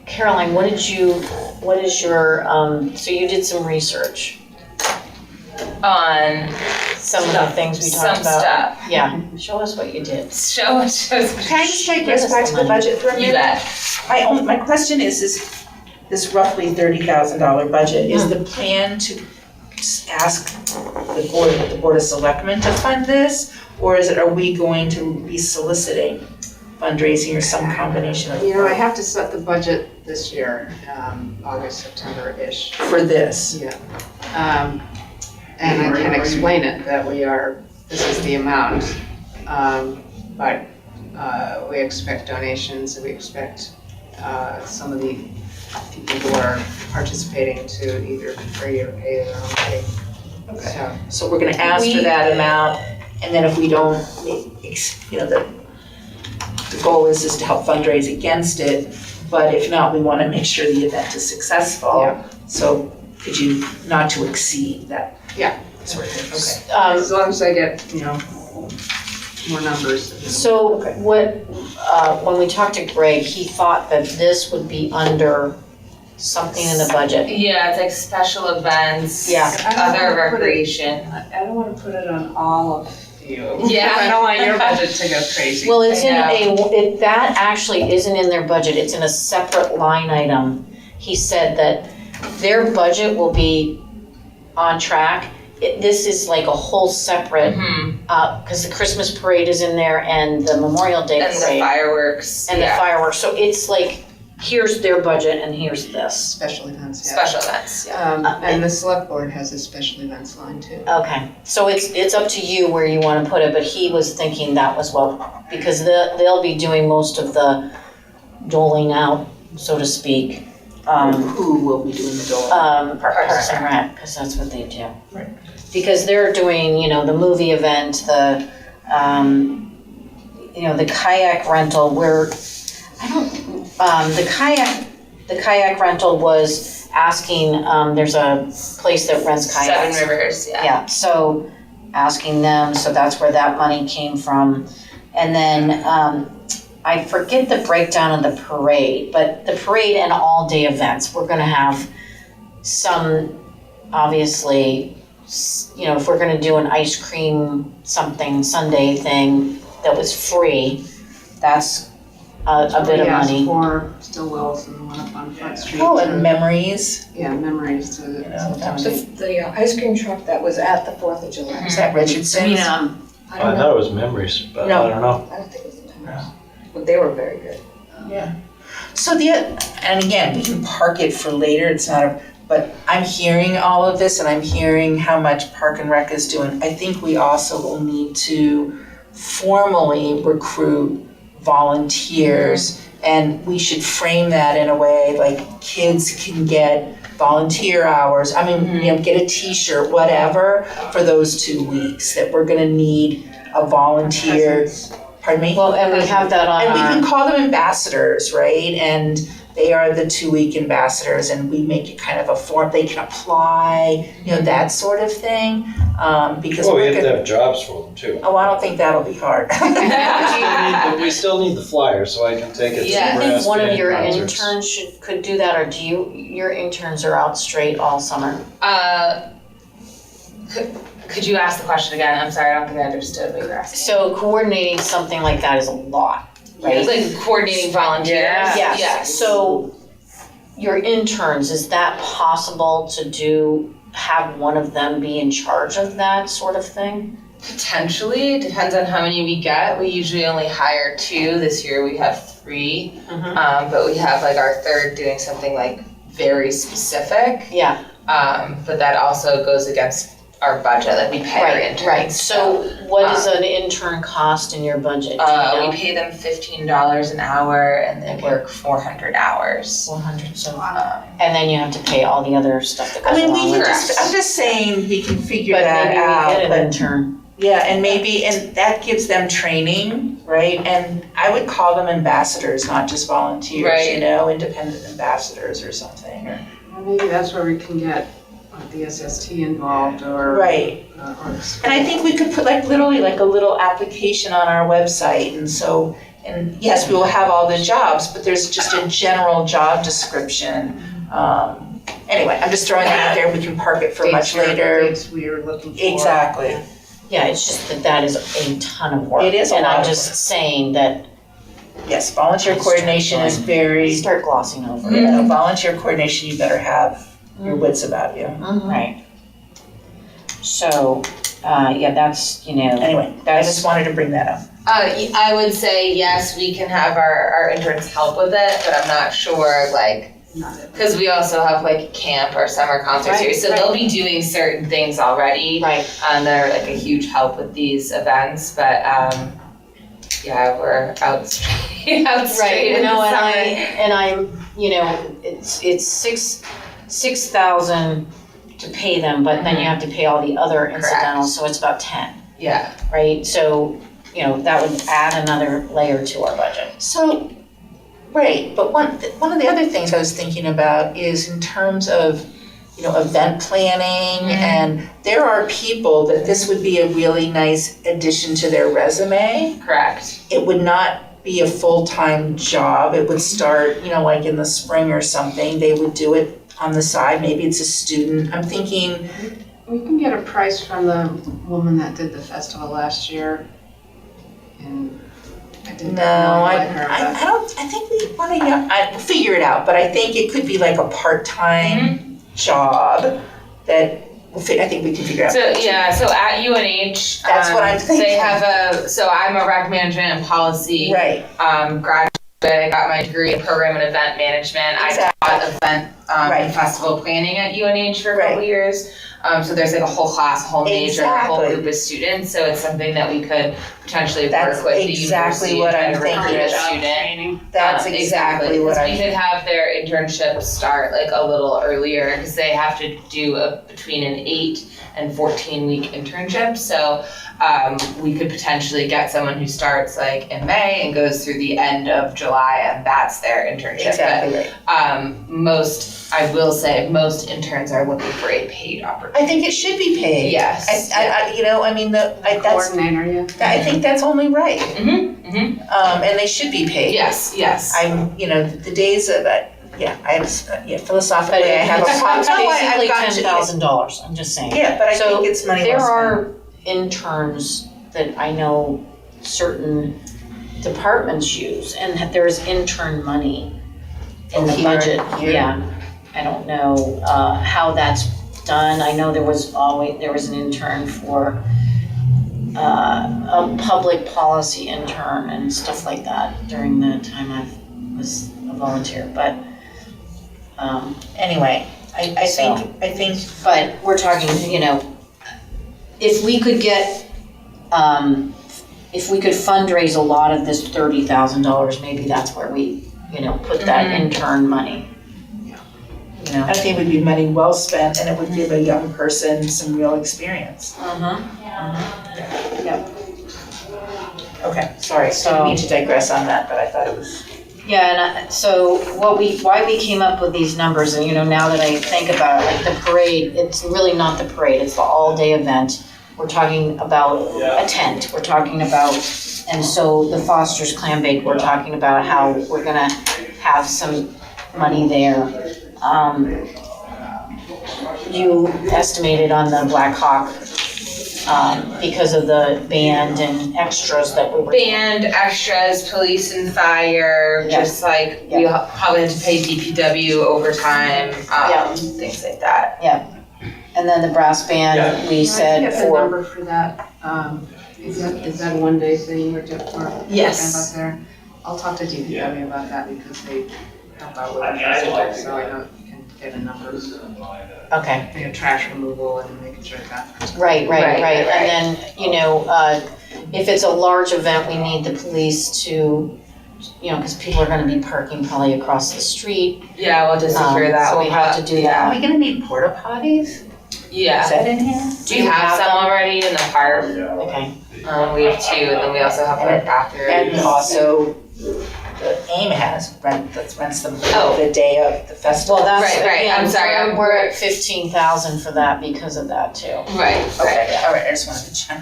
Caroline, what is your, so you did some research, On some of the things we talked about. some stuff. Yeah, show us what you did. Show us. Can I just digress back to the budget for a You minute? bet. My question is this roughly $30,000 budget, is the plan to ask the Board of Selectmen to fund this? Or are we going to be soliciting fundraising or some combination of You know, I have to set the budget this year, August, September-ish. for this. Yeah. And I can explain it, that this is the amount, but we expect donations, we expect some of the people who are participating to either free or pay their own way. Okay. So we're gonna ask for that amount, and then if we don't, the goal is to help fundraise against it, but if not, we wanna make sure the event is successful. Yeah. So could you, not to exceed that? Yeah. Sort of thing, okay. As long as I get, more numbers. So when we talked to Greg, he thought that this would be under something in the budget. Yeah, it's like special events. Yeah. Other recreation. I don't wanna put it on all of you. Yeah. I don't want your budget to go crazy. Well, it's I that actually isn't in their budget, it's in a separate line item. He said that their budget will be on track. This is like a whole separate, because the Christmas parade is in there and the Memorial Day And parade. the fireworks. And the fireworks, so it's like, here's their budget and here's this. Special events, yeah. Special events, yeah. And the select board has a special events line too. Okay, so it's up to you where you wanna put it, but he was thinking that was what, because they'll be doing most of the doling out, so to speak. Who will be doing the dole? Parks and Rec, because that's what they do. Right. Because they're doing, the movie event, the kayak rental, the kayak rental was asking, there's a place that rents kayaks. 7 Rivers, yeah. Yeah, so asking them, so that's where that money came from. And then, I forget the breakdown of the parade, but the parade and all-day events, we're gonna have some, obviously, if we're gonna do an ice cream something Sunday thing that was free, that's a bit of money. For Stillwell's and the one up on Front Street. Oh, and memories. Yeah, memories to. The ice cream truck that was at the 4th of July. Is that Richardson's? I I don't know, thought it was memories, but No. I don't know. I don't think it was the members. But they were very good. Yeah. So and again, we can park it for later, it's not but I'm hearing all of this and I'm hearing how much Park and Rec is doing. I think we also will need to formally recruit volunteers, and we should frame that in a way like kids can get volunteer hours. I mean, get a t-shirt, whatever, for those 2 weeks, that we're gonna need a volunteer. Pardon me? Well, and we have that on And we can our, call them ambassadors, right? And they are the 2-week ambassadors, and we make it kind of a form, they can apply, that sort of thing. Because Well, we we're have to gonna, have jobs for them too. I don't think that'll be hard. But we still need the flyer so I can take it to I brass think one of band your concerts. interns could do that, or your interns are out straight all summer? Could you ask the question again? I'm sorry, I don't think I understood what you were asking. So coordinating something like that is a lot, right? It's like coordinating volunteers? Yes, so your interns, is that possible to have one of them be in charge of that sort of thing? Potentially, it depends on how many we get. We usually only hire 2. This year we have 3. But we have like our 3rd doing something like very specific. Yeah. But that also goes against our budget, like we pay our interns. Right, so what does an intern cost in your budget? Do you know? We pay them $15 an hour and they work 400 hours. 400, so, and then you have to pay all the other stuff that I goes mean, along with it. I'm just saying we can figure But that maybe out. we get an but- intern. Yeah, and that gives them training, right? And I would call them ambassadors, not just volunteers, Right. independent ambassadors or something. Well, maybe that's where we can get the SST involved or. Right. And I think we could put literally a little application on our website, and yes, we will have all the jobs, but there's just a general job description. Anyway, I'm just throwing that out there, we can park it for much later. Dates we are looking for. Exactly. Yeah, it's just that is a ton of work. It is a And lot I'm of just work. saying that, Yes, volunteer coordination is very, start glossing over it. yeah, volunteer coordination, you better have your wits about you. Right. So, yeah, that's, Anyway, I just wanted to bring that up. I would say yes, we can have our interns help with it, but I'm not sure, like, because we also have like camp or summer concert Right, series, so they'll be doing certain things already. right. They're like a huge help with these events, but yeah, we're out straight in the summer. And I'm, it's 6,000 to pay them, but then you have to pay all the other incidentals, so it's about 10, Yeah. right? So, that would add another layer to our budget. So, right, but one of the other things I was thinking about is in terms of, event planning, and there are people that this would be a really nice addition to their resume. Correct. It would not be a full-time job. It would start, like in the spring or something. They would do it on the side. Maybe it's a student. I'm thinking, We can get a price from the woman that did the festival last year. And I didn't no, know I her, but don't, I think we want to figure it out, but I think it could be like a part-time job that I think we can figure out. So at UNH, That's what I'm thinking. They have I'm a rec management and policy Right, graduate. I got my degree in program and event management. Exactly. I taught event Right. and festival planning at UNH for a couple Right. years. So there's like a whole class, a whole major, a whole Exactly. group of students. So it's something that we could potentially That's work with the exactly university what and try I'm to recruit thinking. a student. that's exactly what We could have their internships start like a little earlier because they have to do between an 8 and 14-week internship. So we could potentially get someone who starts like in May and goes through the end of July, and that's their internship. Exactly right. I will say most interns are looking for a paid opportunity. I think it should be paid. Yes. That's, coordinator, yeah. I think that's only right. Mm-hmm. And they should be paid. Yes. I'm, the days of, philosophically, I have a It's problem. basically $10,000, I'm just saying. Yeah, but I So think it's money there well spent. are interns that I know certain departments use, and there's intern money in the Here, budget. here. Yeah, I don't know how that's done. I know there was an intern for a public policy intern and stuff like that during the time I was a volunteer. But Anyway, I think, but we're talking, if we could get, if we could fundraise a lot of this $30,000, maybe that's where we, put that intern money. I think it would be money well spent, and it would give a young person some real experience. Yep. Okay, sorry, didn't mean to digress on that, but I thought it was. Yeah, and so why we came up with these numbers, and now that I think about it, like the parade, it's really not the parade, it's the all-day event. We're talking about a tent, we're talking about, and so the Foster's Clam Bake, we're talking about how we're gonna have some money there. You estimated on the Black Hawk, because of the band and extras that we were. Band, extras, police and fire, Yeah. just like we probably had to pay DPW overtime, things like that. And then the brass band, we said Get the for, number for that. Is that a one-day thing we're doing for Yes. up there? I'll talk to DPW about that because they help out with the festival, so I know you can get a number. okay, Like a trash removal and making sure that. right. Right. And then, if it's a large event, we need the police to, because people are gonna be parking probably across the street. Yeah, we'll just secure that. So we have to do Are that. we gonna need porta potties? Is Yeah. that in here? Do you have some already in the park? Okay, We have 2, and then we also have our bathrooms. And also, the AIM has rents them Oh. the day of the festival. well, that's, Right, again, I'm sorry, we're at 15,000 for that because of that too. Right. Okay, all right, I just wanted to check.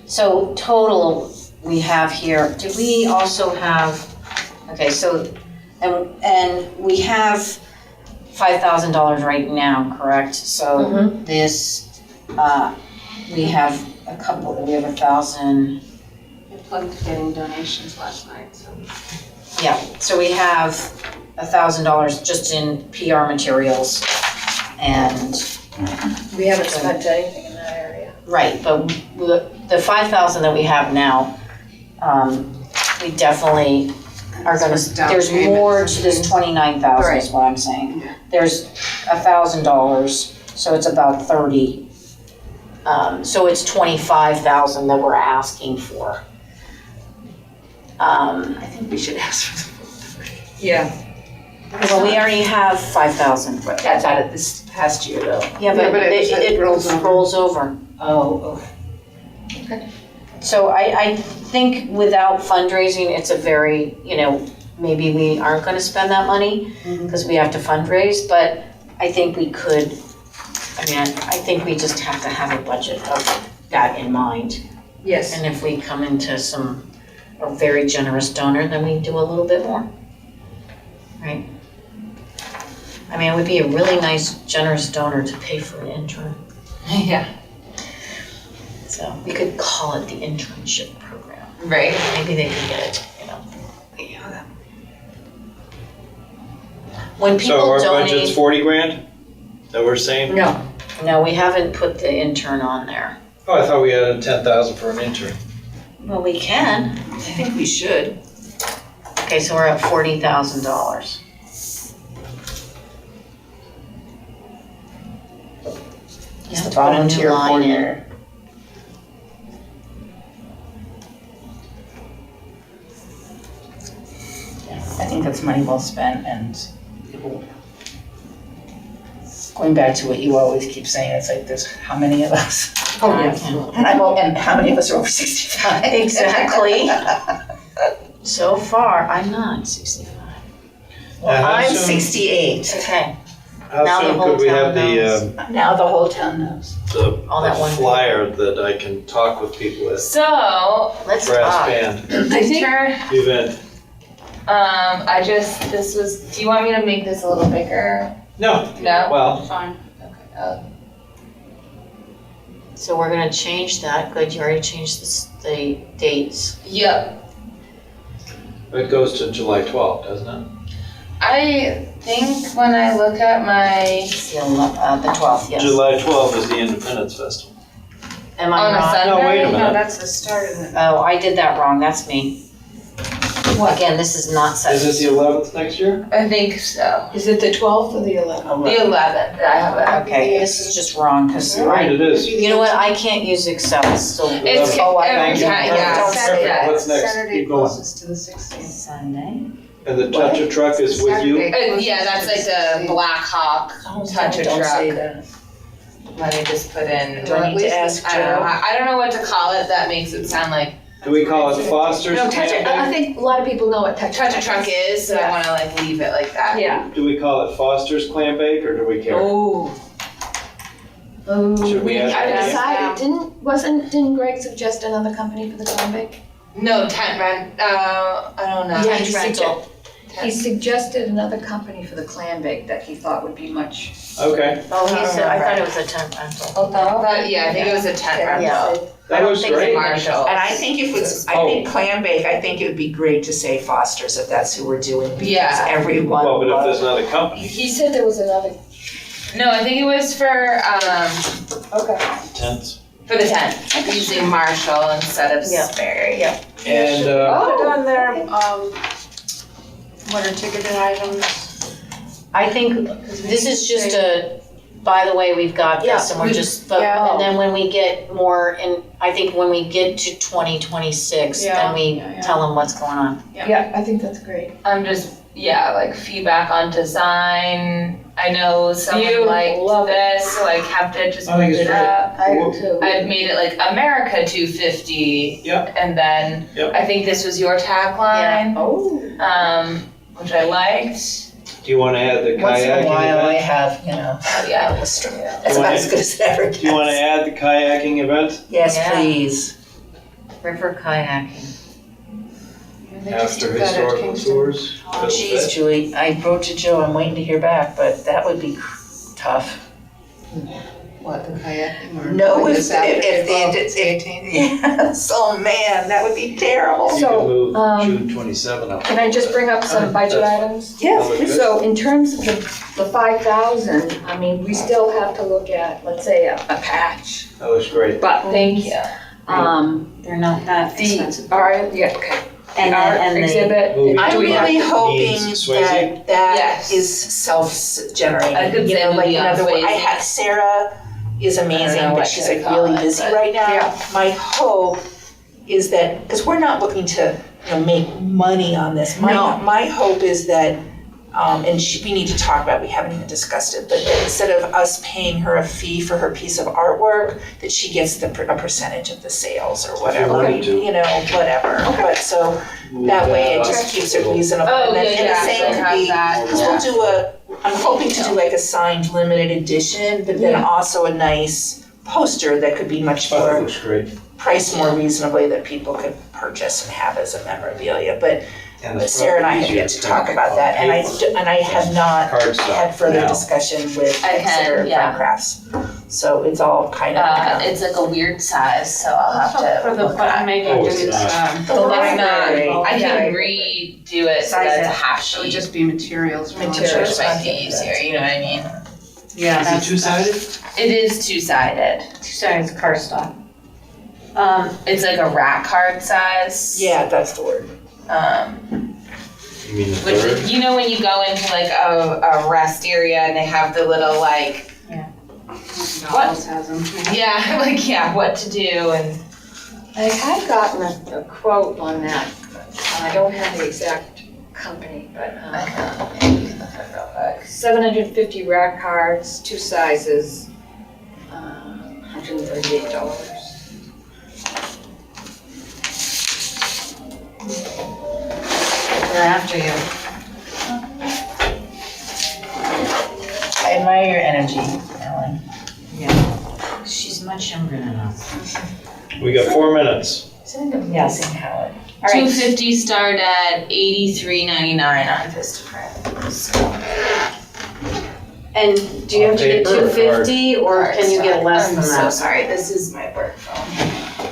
So total, we have here, did we also have, okay, so, and we have $5,000 right now, correct? So this, we have a couple, we have 1,000, I plugged getting donations last night, so. yeah, so we have $1,000 just in PR materials and We haven't spent anything in that area. Right, but the 5,000 that we have now, we definitely are gonna, Down there's payment. more to this 29,000 is what I'm saying. Yeah. There's $1,000, so it's about 30. So it's 25,000 that we're asking for. I think we should ask for the Yeah. Well, we already have 5,000. That's out of this past year though. Yeah, Yeah, but but it rolls over. Oh, So I think without fundraising, it's a very, maybe we aren't gonna spend that money because we have to fundraise, but I think we could, I think we just have to have a budget of that in mind. Yes. And if we come into a very generous donor, then we do a little bit more, right? It would be a really nice, generous donor to pay for an intern. Yeah. So we could call it the internship program. Right. Maybe they could get it, When So people our budget's donate, 40 grand that we're saying? no, we haven't put the intern on there. Oh, I thought we added 10,000 for an intern. Well, we can. I think we should. Okay, so we're at $40,000. Just the Put a new volunteer line in. coordinator. I think that's money well spent and people, going back to what you always keep saying, it's like there's how many of us? Oh, And how many of us are over 65? Exactly. So far, I'm not 65. Well, How I'm soon- 68. Okay, How Now the soon whole could we have town knows. Now the whole town knows. All that the one flyer that I can talk with people with? So, let's Brass talk. band I think, event. do you want me to make this a little bigger? No, No? well, Fine. Okay. So we're gonna change that. Good, you already changed the dates. Yep. it goes to July 12th, doesn't it? I think when I look at my, It's the 12th, yes. July 12th is the Independence Festival. Am I on a wrong? Sunday. No, wait a No, minute. that's the start of it. Oh, I did that wrong. That's me. Again, this is not set. Is it the 11th next year? I think so. Is it the 12th or the 11th? The 11th, I have it. Okay, this is just wrong, because Right, it is. you know what, I can't use Excel, so. It's, Oh, I every thank you. time, yeah. Don't Perfect. yeah. What's next? Saturday Keep going. closest to the 16th. Sunday? And the touch-a truck is with you? Yeah, that's like the Black Hawk touch a Don't say truck. that. Let me just put in. Do I need to ask I don't know. Joe? I don't know what to call it that makes it sound like Do we call it Foster's No, touch it, I Camping? think a lot of people know what touch touch a truck is, so I Yeah. wanna like leave it like that. Yeah. Do we call it Foster's Clam Bake, or do we care? Oh. Should we add I that in? decided, didn't Greg suggest another company for the clam bake? No, tent rent, I don't know. Yeah, Tent he rental. He suggested another company for the clam bake that he thought would be much. Okay, Oh, he said, I thought it was a tent rental. Yeah, I think it was a tent Yeah. rental. that looks think great. Marshall. And I think if it's, I think clam bake, I think it would be great to say Foster's if that's who we're doing. Because Yeah. everyone. Well, but if there's another company, He said there was another. No, I think it was for Okay. tents. the tent, using Marshall instead of Yeah. Sperry. Yeah. And, Put on there, what are ticketed items? I think this is just a, by the way, we've got this, and we're just, Yeah. and then when we get more, and I think when we get to 2026, Yeah, then we yeah. tell them what's going on. Yeah, I think that's great. I'm just, like feedback on design. I know someone You liked love it. this, so I kept it, just I think moved it's it great. up. I do too. I made it like America 250. Yep. And then Yep. I think this was your tagline, Oh. which I liked. do you wanna add the Once in a kayaking while, I event? have, Oh, yeah. that's about as good as it ever gets. Do you wanna add the kayaking event Yes, Yeah. please. River kayaking. They just after did that at historical Kingston. tours? Oh, geez, Julie, I wrote to Joe, I'm waiting to hear back, but that would be tough. What, the kayaking or? No, like if this after they April did, 18th? yes, oh man, that would be terrible. You So, can move um, June 27 up. Can I just bring up some budget items? Yes, That please. So in terms of the 5,000, I mean, we still have to look at, let's say, a patch. That looks great. But thank you. They're not that The expensive. art, yeah, okay. And The art the exhibit. Movie I'm Do we have really to- hoping Needs Swayze? that that Yes. is self-generating. I could You say know, like movie in on other words, I Swayze. had Sarah is amazing, know but what she's to like call really it, busy but- right now. Yeah. My hope is that, because we're not looking to, make money on this. No. My hope is that, and we need to talk about, we haven't even discussed it, but that instead of us paying her a fee for her piece of artwork, that she gets a percentage of the sales or whatever, wanted to. whatever. But so that way it just keeps it reasonable. Oh, And then, yeah, and the yeah, same so could have be, that, because yeah. we'll do I'm hoping to do like a signed limited edition, but then also a nice poster that could be much Oh, that more looks great. priced more reasonably that people could purchase and have as a memorabilia. But And it's Sarah and I have probably yet easier to talk about on that, and paper. I have not Cardstock had further now. discussion with I can, Exeter yeah. Fine Crafts. So it's all kind of. It's like a weird size, so I'll have to For the look at button making, Oh, it's it's, not. The library. I Yeah. can redo it so that it's a half It would sheet. just be materials. for Which Materials. might be easier, you know what I mean? Yeah, Is it that's. two-sided? It is two-sided. two-sided cardstock. It's like a rack card size. Yeah, that's the word. You mean the Which, third? you know when you go into like a rest area and they have the little like, McDonald's has them. yeah, like, yeah, what to do and. I had gotten a quote on that. I don't have the exact company, but I can, you can look it real quick. 750 rack cards, two sizes, $138. They're after you. I admire your energy, Ellen. She's much younger than us. We got 4 minutes. Isn't it amazing how it? All right. 250 start at $83.99 on Vistaprint. So, And do you have to get On paper or 250 or can you get less I'm than so that? sorry, this is my work phone.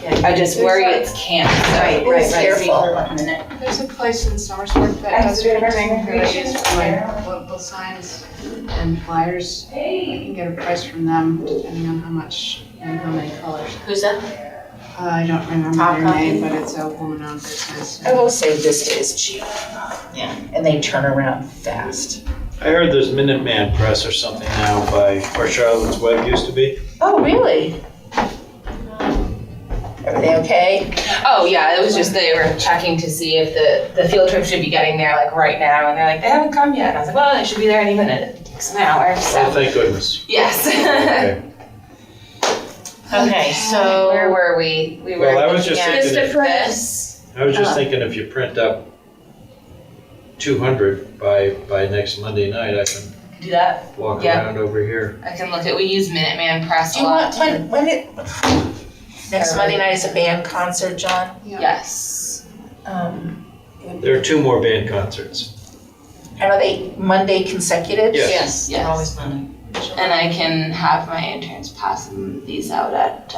Yeah. I just worry it's canceled. Right. Careful. One minute. There's a place in Somersworth that does printing that I use for my local signs and flyers. I can get a price from them depending on how much and how many colors. Who's that? I don't remember Top their copy? name, but it's a woman-owned business. I will say Vista is cheap. Yeah. And they turn around fast. I heard there's Minuteman Press or something now by where Charlotte's Web used to be. Oh, really? Everything okay? Oh yeah, it was just they were checking to see if the field trip should be getting there like right now, and they're like, they haven't come yet. And I was like, well, it should be there any minute. It takes an hour, Oh, so. thank goodness. Yes. Okay. Okay, so. Where were we? We were Well, I was looking just at thinking if- this. I was just thinking if you print up 200 by next Monday night, I can Do that. walk Yeah. around over here. I can look at, we use Minuteman Press Do a you lot. want, when it, next Monday night is a band concert, John? Yes. There are 2 more band concerts. And are they Monday consecutive? Yes. Yes, they're Yes. always Monday. And I can have my interns pass these out at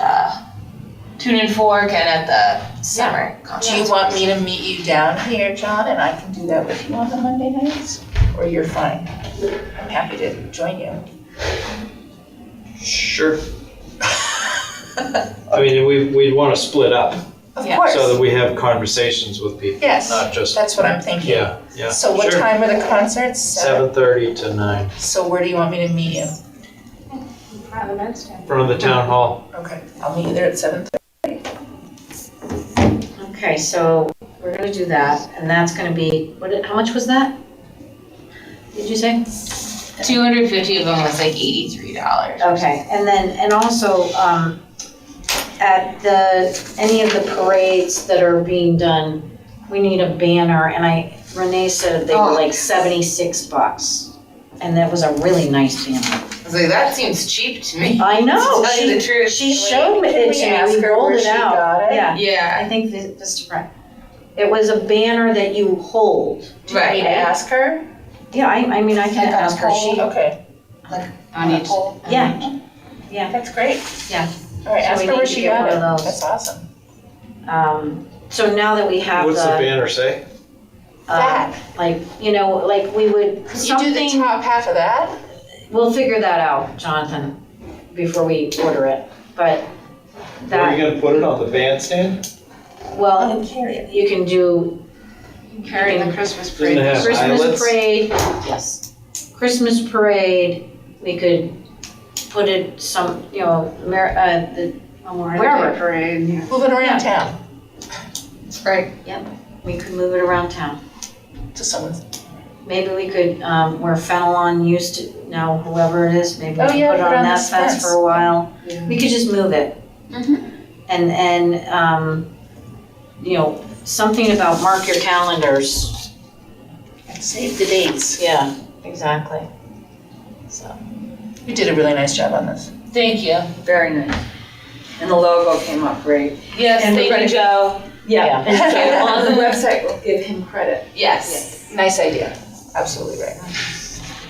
Tune and Fork and at the summer Do concert. you want me to meet you down here, John, and I can do that with you on the Monday nights? Or you're fine? I'm happy to join you. Sure. I mean, we'd want to split up Of Yeah. course. so that we have conversations with people, Yes, not just, that's what I'm thinking. yeah, yeah. So what Sure. time are the concerts? 7:30 to 9, So where do you want me to meet you? in front of the town hall. Okay, I'll meet you there at 7:30. Okay, so we're gonna do that, and that's gonna be, how much was that? Did you say? 250 of them was like $83. Okay, and then, and also, at any of the parades that are being done, we need a banner, and Renee said they were like $76. And that was a really nice banner. I was like, that seems cheap to me. I know, To tell you the truth. she showed me it to me, ask we her rolled where it she out. got it? Yeah, Yeah. I think Vistaprint. It was a banner that you hold. Do you want me to ask her? Yeah, I mean, I can ask her, she, Okay. On each. yeah, Yeah. That's great. Yeah. All right, So ask we her need where to she get got one it. of those. That's awesome. So now that we have What's the banner say? That. like, like we would, You do the something, top half of that? we'll figure that out, Jonathan, before we order it, but Where are you that, gonna put it, on the bandstand? well, Carry it. you can do Carry the Christmas Doesn't parade. it have Christmas eyelets? parade, yes. Christmas parade, we could put it the wherever. Parade, yeah. Move it around town Right. We could move it around town. to someone's. Maybe we could, where Fenelon used to, now whoever it is, maybe we Oh, could yeah, put it put on on that this fence fence. for a while. Yeah. We could just move it. And, something about mark your calendars. Save the dates. Yeah, exactly. So. You did a really nice job on this. Thank you. Very nice. And the logo came up great. Yes, And we're thank you, Joe. Yeah. And so on the website, we'll give him credit. Yes. Nice idea. Absolutely right.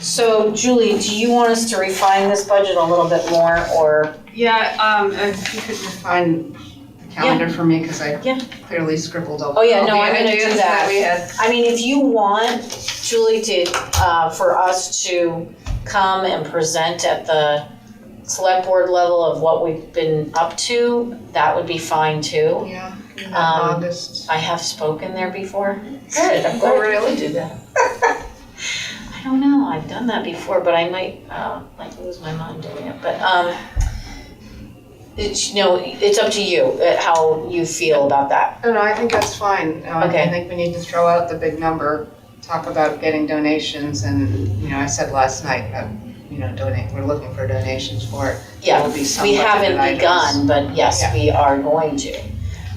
So Julie, do you want us to refine this budget a little bit more, or? Yeah, if you could refine the calendar for me, because I Yeah. clearly scribbled over. Oh, yeah, all no, the I'm gonna do ideas that. we had. I mean, if you want, Julie, to, for us to come and present at the select board level of what we've been up to, that would be fine too. Yeah, in I August. have spoken there before. Good, I'm glad we do that. I don't know, I've done that before, but I might lose my mind doing it, but, it's up to you, how you feel about that. No, I think that's fine. Okay. I think we need to throw out the big number, talk about getting donations, and, I said last night that, we're looking for donations for it. Yeah, There will be some we budgeted haven't items. begun, but yes, Yeah. we are going to.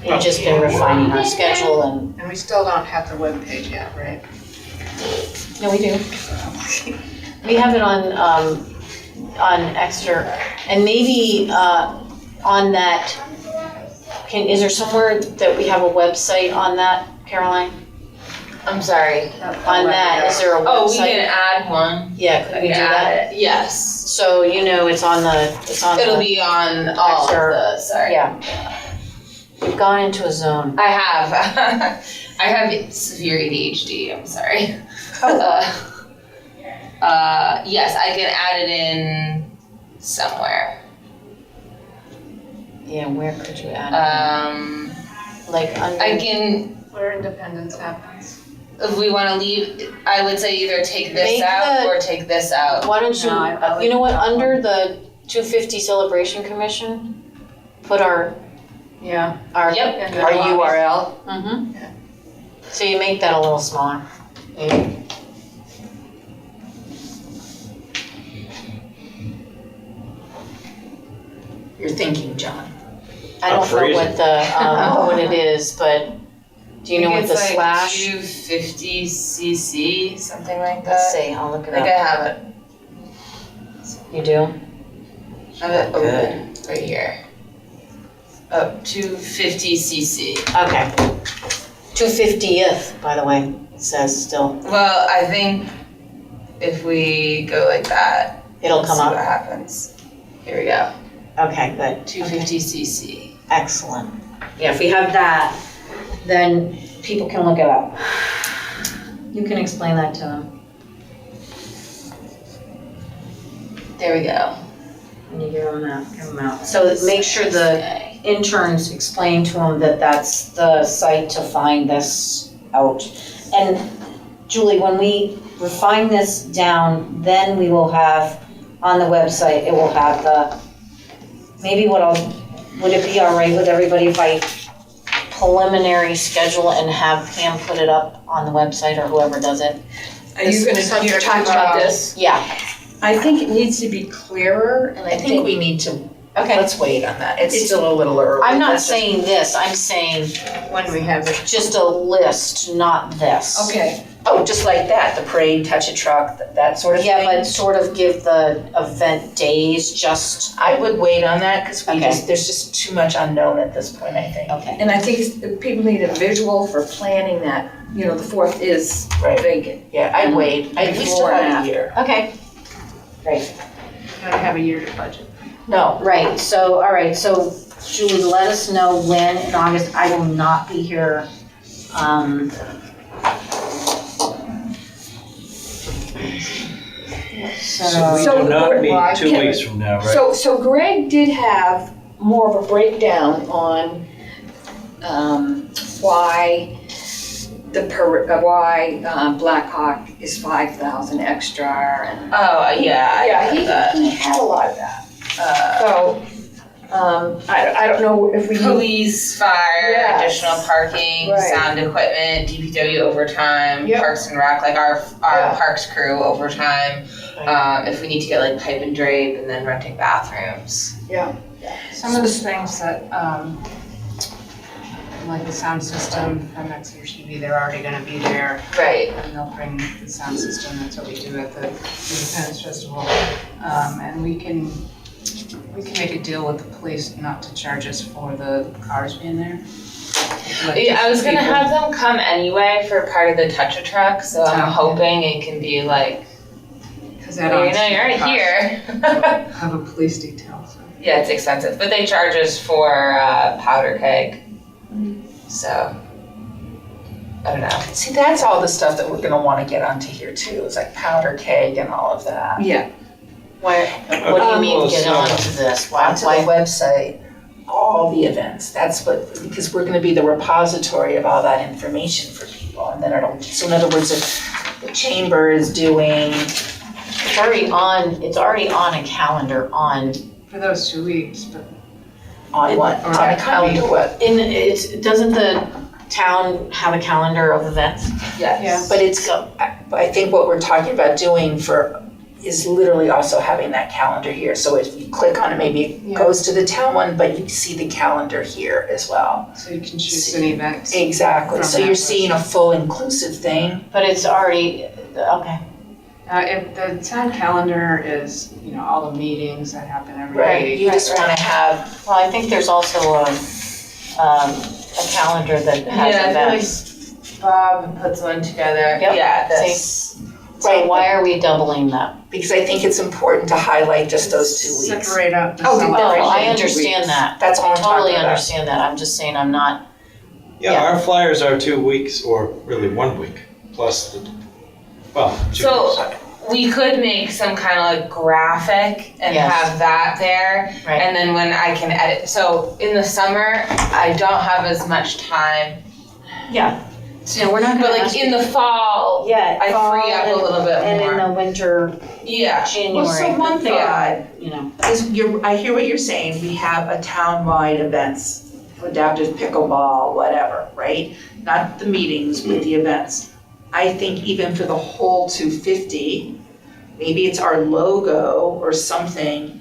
We've just been refining our schedule and, And we still don't have the webpage yet, right? no, we do. We have it on Exeter, and maybe, on that, is there somewhere that we have a website on that, Caroline? I'm sorry. On that, is there a website? Oh, we can add one. Yeah, could we do Add that? it. Yes. So, it's on the. It'll be on all of Extra- the, sorry. Yeah. We've gone into a zone. I have. I have severe ADHD, I'm sorry. Yes, I can add it in somewhere. Yeah, where could you add Like under. I can, Where independence happens. if we wanna leave, I would say either take this Make out the- or take this out. Why don't you, No, I like you know what, that one. under the 250 Celebration Commission, put our. Yeah. Our. Yep. And Our then URL. Mm-hmm. Yeah. So you make that a little smaller, maybe. You're thinking, John. I don't know freezing. what the, what it is, but do you know what the slash? 250 cc, something like Let's that. see, I'll look I it think I up. have it. You do? I have it open right here. Oh, 250 cc. Okay. 250th, by the way, it says still. Well, I think if we go like that, It'll let's come see what up. happens. Here we go. Okay, good. 250 cc. Excellent. Yeah, if we have that, then people can look it up. You can explain that to them There we go. when you give them out. So make sure the Okay. interns explain to them that that's the site to find this out. And Julie, when we refine this down, then we will have, on the website, it will have would it be all right with everybody if I preliminary schedule and have Pam put it up on the website or whoever does it? Are you gonna, you're talking about this? Yeah, I think it needs to be clearer, and I think we need to, okay. let's wait on that. It's still a little early. I'm not That's just- saying this, I'm saying When we have it. just a list, not this. Okay. Oh, just like that, the parade, touch a truck, that sort of thing? Yeah, but sort of give the event days just, I would wait on that, because Okay. there's just too much unknown at this point, I think. okay. And I think people need a visual for planning that, the 4th is Right. vacant. Yeah, I'd wait. We still Before and have a after. year. Okay, great. Gotta have a year to budget. No. Right, so, all right, so Julie, let us know when in August. I will not be here. So we So do not we're- meet 2 weeks from now, right? So Greg did have more of a breakdown on why Blackhawk is 5,000 extra and. Oh, yeah. Yeah, he had a lot of that. So, I don't know if we. Police, fire, Yes. additional parking, Right. sound equipment, DPW overtime, Yep. Parks and Rec, like our Yeah. parks crew overtime. If we need to get like pipe and drape and then renting bathrooms. Some of the things that, like the sound system from Exeter TV, they're already gonna be there. Right. And they'll bring the sound system, that's what we do at the Independence Festival. And we can make a deal with the police not to charge us for the cars being there. Like, Yeah, I was gonna people- have them come anyway for part of the touch-a-truck, so I'm Okay. hoping it can be like, 'Cause that well, honestly you're right costs- here. Have a police detail, so. Yeah, it's expensive, but they charge us for powder keg. So, I don't know. See, that's all the stuff that we're gonna wanna get onto here too, is like powder keg and all of that. Yeah. What do you mean get Well, onto this? Why, Onto the website, all the events, that's what, because we're gonna be the repository of all that information for people, and then so in other words, if the chamber is doing, it's already on a calendar on, For those 2 weeks, but. on what, Or on a that could calendar, be- what? doesn't the town have a calendar of events? Yes. But I think what we're talking about doing is literally also having that calendar here, so if you click on it, maybe it goes to the town one, but you see the calendar here as well. So you can choose an event. Exactly, From so that you're list. seeing a full inclusive thing. But it's already, okay. If the town calendar is, all the meetings that happen every day. You just wanna have, Well, I think there's also a calendar that has Yeah, I feel like events. Bob puts one together. Yep. Yeah, this. So why are we doubling that? because I think it's important to highlight just those 2 weeks. Separate out the Oh, celebration. no, I into understand weeks. that. That's all I'm talking Totally about. understand that. I'm just saying I'm not, Yeah, our flyers are 2 weeks, or really 1 week, plus the, 2 So- weeks. We could make some kind of like graphic and Yes. have that there. Right. And then when I can edit, so in the summer, I don't have as much time. yeah. So we're not But gonna like ask in the fall, Yeah, I fall free up a and- little bit and more. in the winter, Yeah. January. Well, so one thought You know, is I hear what you're saying, we have a town-wide events, adaptive pickleball, whatever, right? Not the meetings, but the events. I think even for the whole 250, maybe it's our logo or something.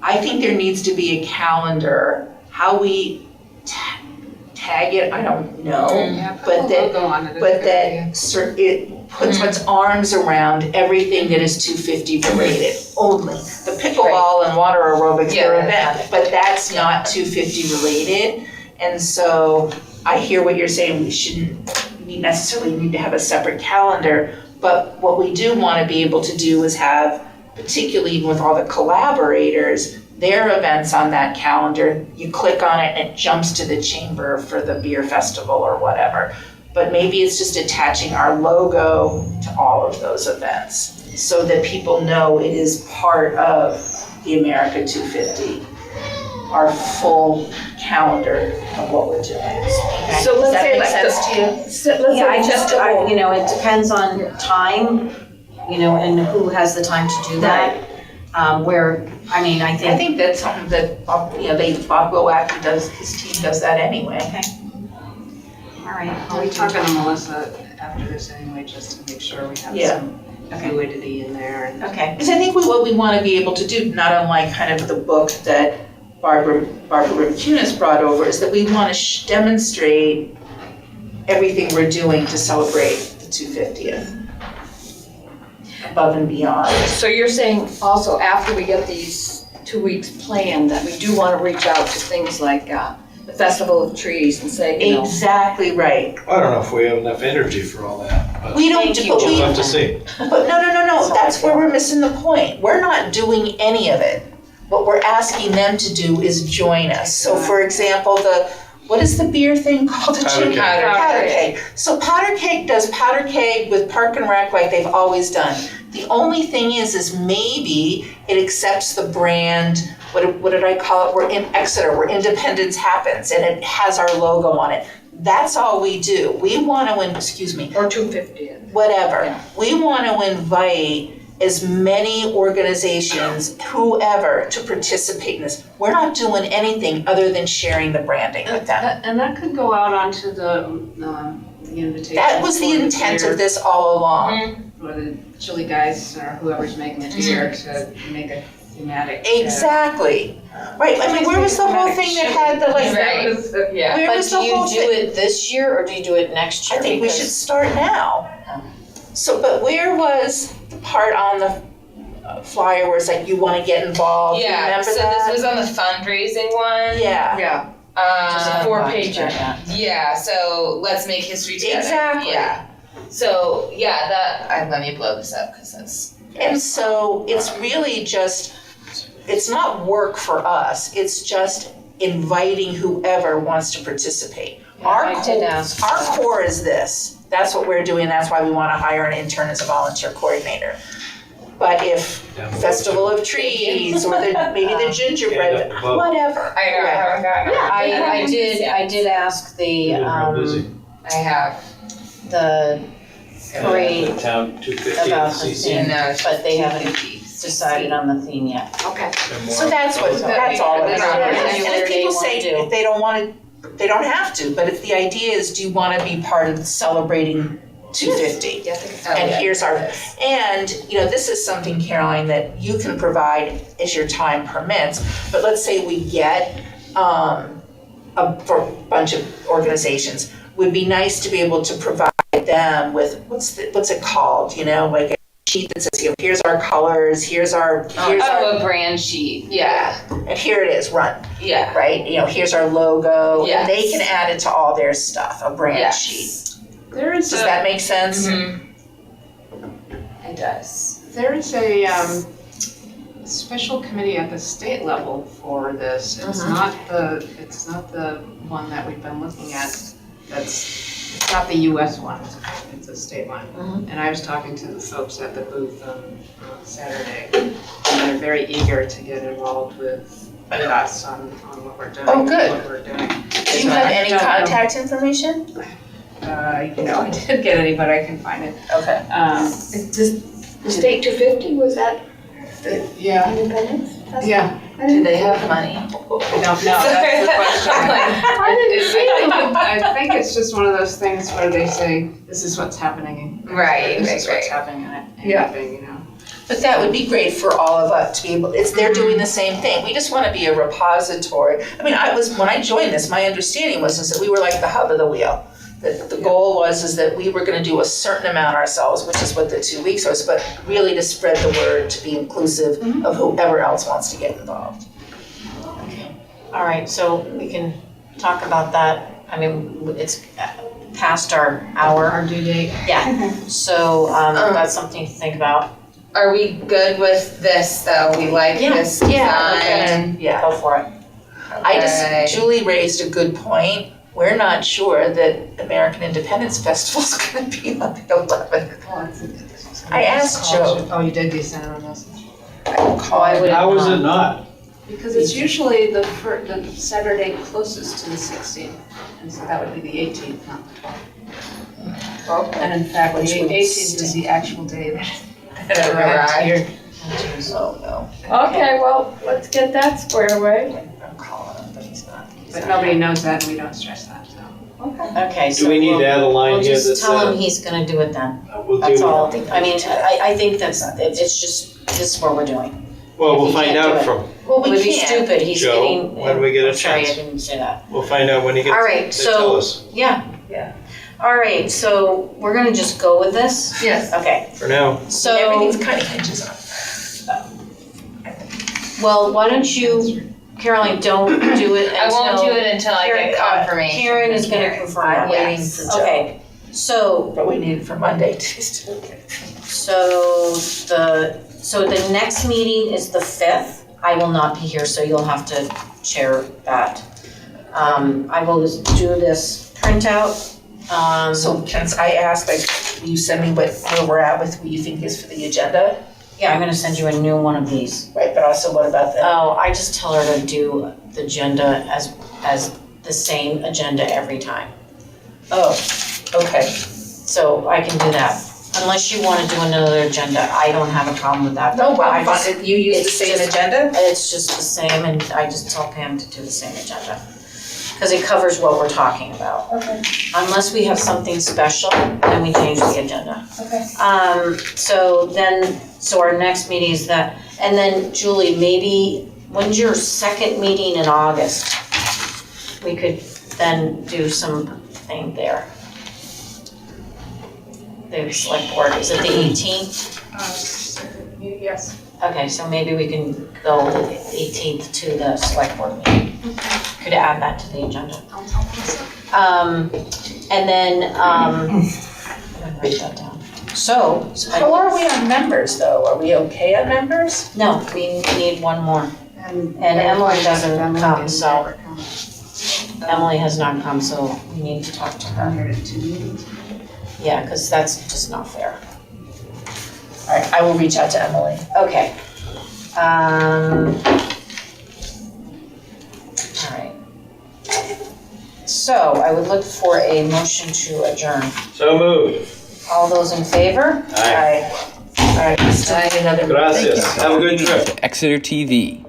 I think there needs to be a calendar, how we tag it, I don't know. Yeah, put But the that- logo on it. is a But good idea. that it puts its arms around everything that is 250 related only. The pickleball and water aerobics, they're Yeah. event, but that's not 250 related. And so I hear what you're saying, we necessarily need to have a separate calendar. But what we do want to be able to do is have, particularly with all the collaborators, their events on that calendar. You click on it and it jumps to the chamber for the beer festival or whatever. But maybe it's just attaching our logo to all of those events so that people know it is part of the America 250, our full calendar of what we're doing. So Does let's that say make like sense the- to you? So let's yeah, say I just, festival. you know, it depends on time, you know, and who has the time to do that. Where, I mean, I I think, think that's something that, Bob Wilwack his team does that anyway. all right. I'll be talking to Melissa after this anyway, just to make sure we have Yeah. some fluidity in there. And Okay, Because I think what we want to be able to do, not unlike kind of the book that Barbara Rakunas brought over, is that we want to demonstrate everything we're doing to celebrate the 250th. Above and beyond. So you're saying also after we get these 2 weeks planned, that we do want to reach out to things like the Festival of Trees and say, you know. Exactly right. I don't know if we have enough energy for all that, but We don't, Thank you, but we'll we, have to see. but no, That's how I that's where feel. we're missing the point. We're not doing any of it. what we're asking them to do is join us. So for example, what is the beer thing called? Powder Keg. So Powder Keg does Powder Keg with Park and Rec like they've always done. The only thing is maybe it accepts the brand, what did I call it? We're in Exeter, where independence happens, and it has our logo on it. That's all we do. We want to, Or 250. whatever. Yeah. We want to invite as many organizations, whoever, to participate in this. We're not doing anything other than sharing the branding with them. And that could go out onto the invitation. That was the intent of this all along. Or the chili guys or whoever's making the beer to make a thematic. Exactly. Right, I mean, where was the whole thing that had the like, Right. Yeah. where But was do the you whole do thing? it this year or do you do it next year? I think we should start now. So, but where was the part on the flyer where it's like, you want to get involved? Yeah, Remember so that? this was on the fundraising one. Yeah. Yeah. Just a 4-pager. Yeah, so let's make history together. Exactly. Yeah. So yeah, let me blow this up because that's. And so it's really just, it's not work for us, it's just inviting whoever wants to participate. I did ask. Our core is this, that's what we're doing, that's why we want to hire an intern as a volunteer coordinator. But if Festival of Trees, or maybe the gingerbread, whatever. I know, I haven't gotten it. I did ask the, I have. the parade The town 250 about the CC. theme, No, but they haven't decided on the theme yet. Okay. So that's what, that's all it is. Yeah. And if people say What they wanna do. if they don't want to, they don't have to, but if the idea is, do you want to be part of celebrating 250? And here's our, and this is something, Caroline, that you can provide as your time permits, but let's say we get for a bunch of organizations, would be nice to be able to provide them with, what's it called, like a sheet that says, here's our colors, here's our, a brand sheet. Yeah. and here it is, run, Yeah. right? Here's our logo, Yes. and they can add it to all their stuff, a brand Yes. sheet. There is Does that make sense? It does. There is a special committee at the state level for this. It's not the one that we've been looking at. It's not the US one, it's a state one. And I was talking to the folks at the booth on Saturday, and they're very eager to get involved with us on what we're doing. Oh, good. What we're doing. Do you have any contact information? I didn't get any, but I can find it. Okay. The state 250, was that Yeah, independence? yeah. Do they have money? I don't know, that's the question. I think it's just one of those things where they say, this is what's happening. Right, This is right, what's right. happening in Yeah. anything, But that would be great for all of us to be able, they're doing the same thing. We just want to be a repository. I mean, when I joined this, my understanding was that we were like the hub of the wheel. That the goal was that we were going to do a certain amount ourselves, which is what the 2 weeks was, but really to spread the word, to be inclusive of whoever else wants to get involved. All right, so we can talk about that. I mean, it's past our hour. Our due date. Yeah, so that's something to think about. Are we good with this though? We like this design. Yeah. Go for it. Okay. Julie raised a good point. We're not sure that American Independence Festival is going to be on the 11th. I asked Joe. Oh, you did send her a message? How is it not? Because it's usually the Saturday closest to the 16th, and so that would be the 18th, not the 12th. And in fact, the 18th is the actual day that it arrived here. Oh, no. Okay, well, let's get that squared away. I'm calling him, but he's not. But nobody knows that, and we don't stress that, so. Okay, so Do we need to add a line we'll here that just tell him says? he's gonna do it then. We'll That's do all. it. I mean, I think it's just, this is what we're doing. Well, we'll He find can't do out it. from, Well, It would we be can't. stupid, he's Joe, getting. when do we get a Sorry, I chance? didn't say that. we'll find out when he gets, All right, they tell us. so, yeah. Yeah. All right, so we're gonna just go with this? Yes. Okay, For now, so, Everything's kind of hinges on well, why don't you, Caroline, don't do it until. I won't do it until I get confirmation. Karen is gonna from confirm I'm that. waiting Yes. for Joe. Okay, so, But we need it for Monday, Tuesday. so the next meeting is the 5th. I will not be here, so you'll have to chair that. I will do this printout. So can I ask, like, will you send me where we're at with what you think is for the agenda? Yeah, I'm gonna send you a new one of these. Right, but also what about the, Oh, I just tell her to do the agenda as the same agenda every time. oh, okay. So I can do that. Unless you wanna do another agenda, I don't have a problem with that. No, I well, just- you use the it's same just- agenda? It's just the same, and I just tell Pam to do the same agenda. Because it covers what we're talking about. Okay, Unless we have something special, then we change the agenda. okay. So our next meeting is that, and then Julie, maybe, when's your second meeting in August? We could then do something there. The select board, is it the 18th? Yes. Okay, so maybe we can go 18th to the select board meeting. Could add that to the agenda. And then, I'm gonna write that down. So. How are we on members, though? Are we okay on members? No, we need one more. And Emily doesn't come, so Emily has not come, so we need to talk to her. Yeah, because that's just not fair. All right, I will reach out to Emily. Okay. All right. So I would look for a motion to adjourn. So moved. All those in favor? Aye. All right, we still need another. Gracias. Have a good trip. To Exeter TV.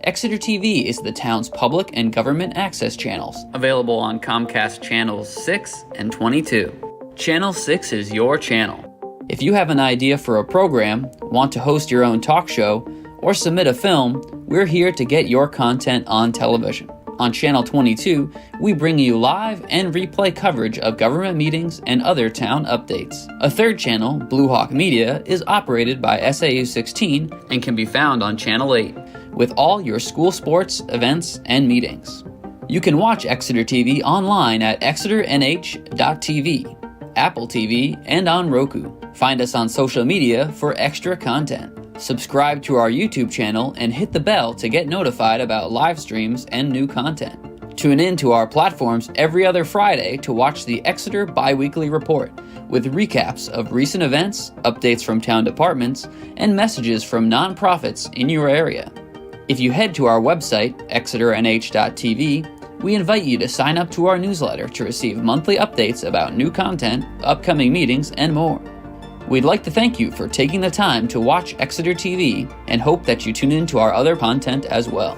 Exeter TV is the town's public and government access channels, available on Comcast channels 6 and 22. Channel 6 is your channel. If you have an idea for a program, want to host your own talk show, or submit a film, we're here to get your content on television. On Channel 22, we bring you live and replay coverage of government meetings and other town updates. A third channel, Blue Hawk Media, is operated by SAU 16 and can be found on Channel 8, with all your school sports, events, and meetings. You can watch Exeter TV online at exeternh.tv, Apple TV, and on Roku. Find us on social media for extra content. Subscribe to our YouTube channel and hit the bell to get notified about live streams and new content. Tune in to our platforms every other Friday to watch the Exeter Biweekly Report, with recaps of recent events, updates from town departments, and messages from nonprofits in your area. If you head to our website, exeternh.tv, we invite you to sign up to our newsletter to receive monthly updates about new content, upcoming meetings, and more. We'd like to thank you for taking the time to watch Exeter TV and hope that you tune in to our other content as well.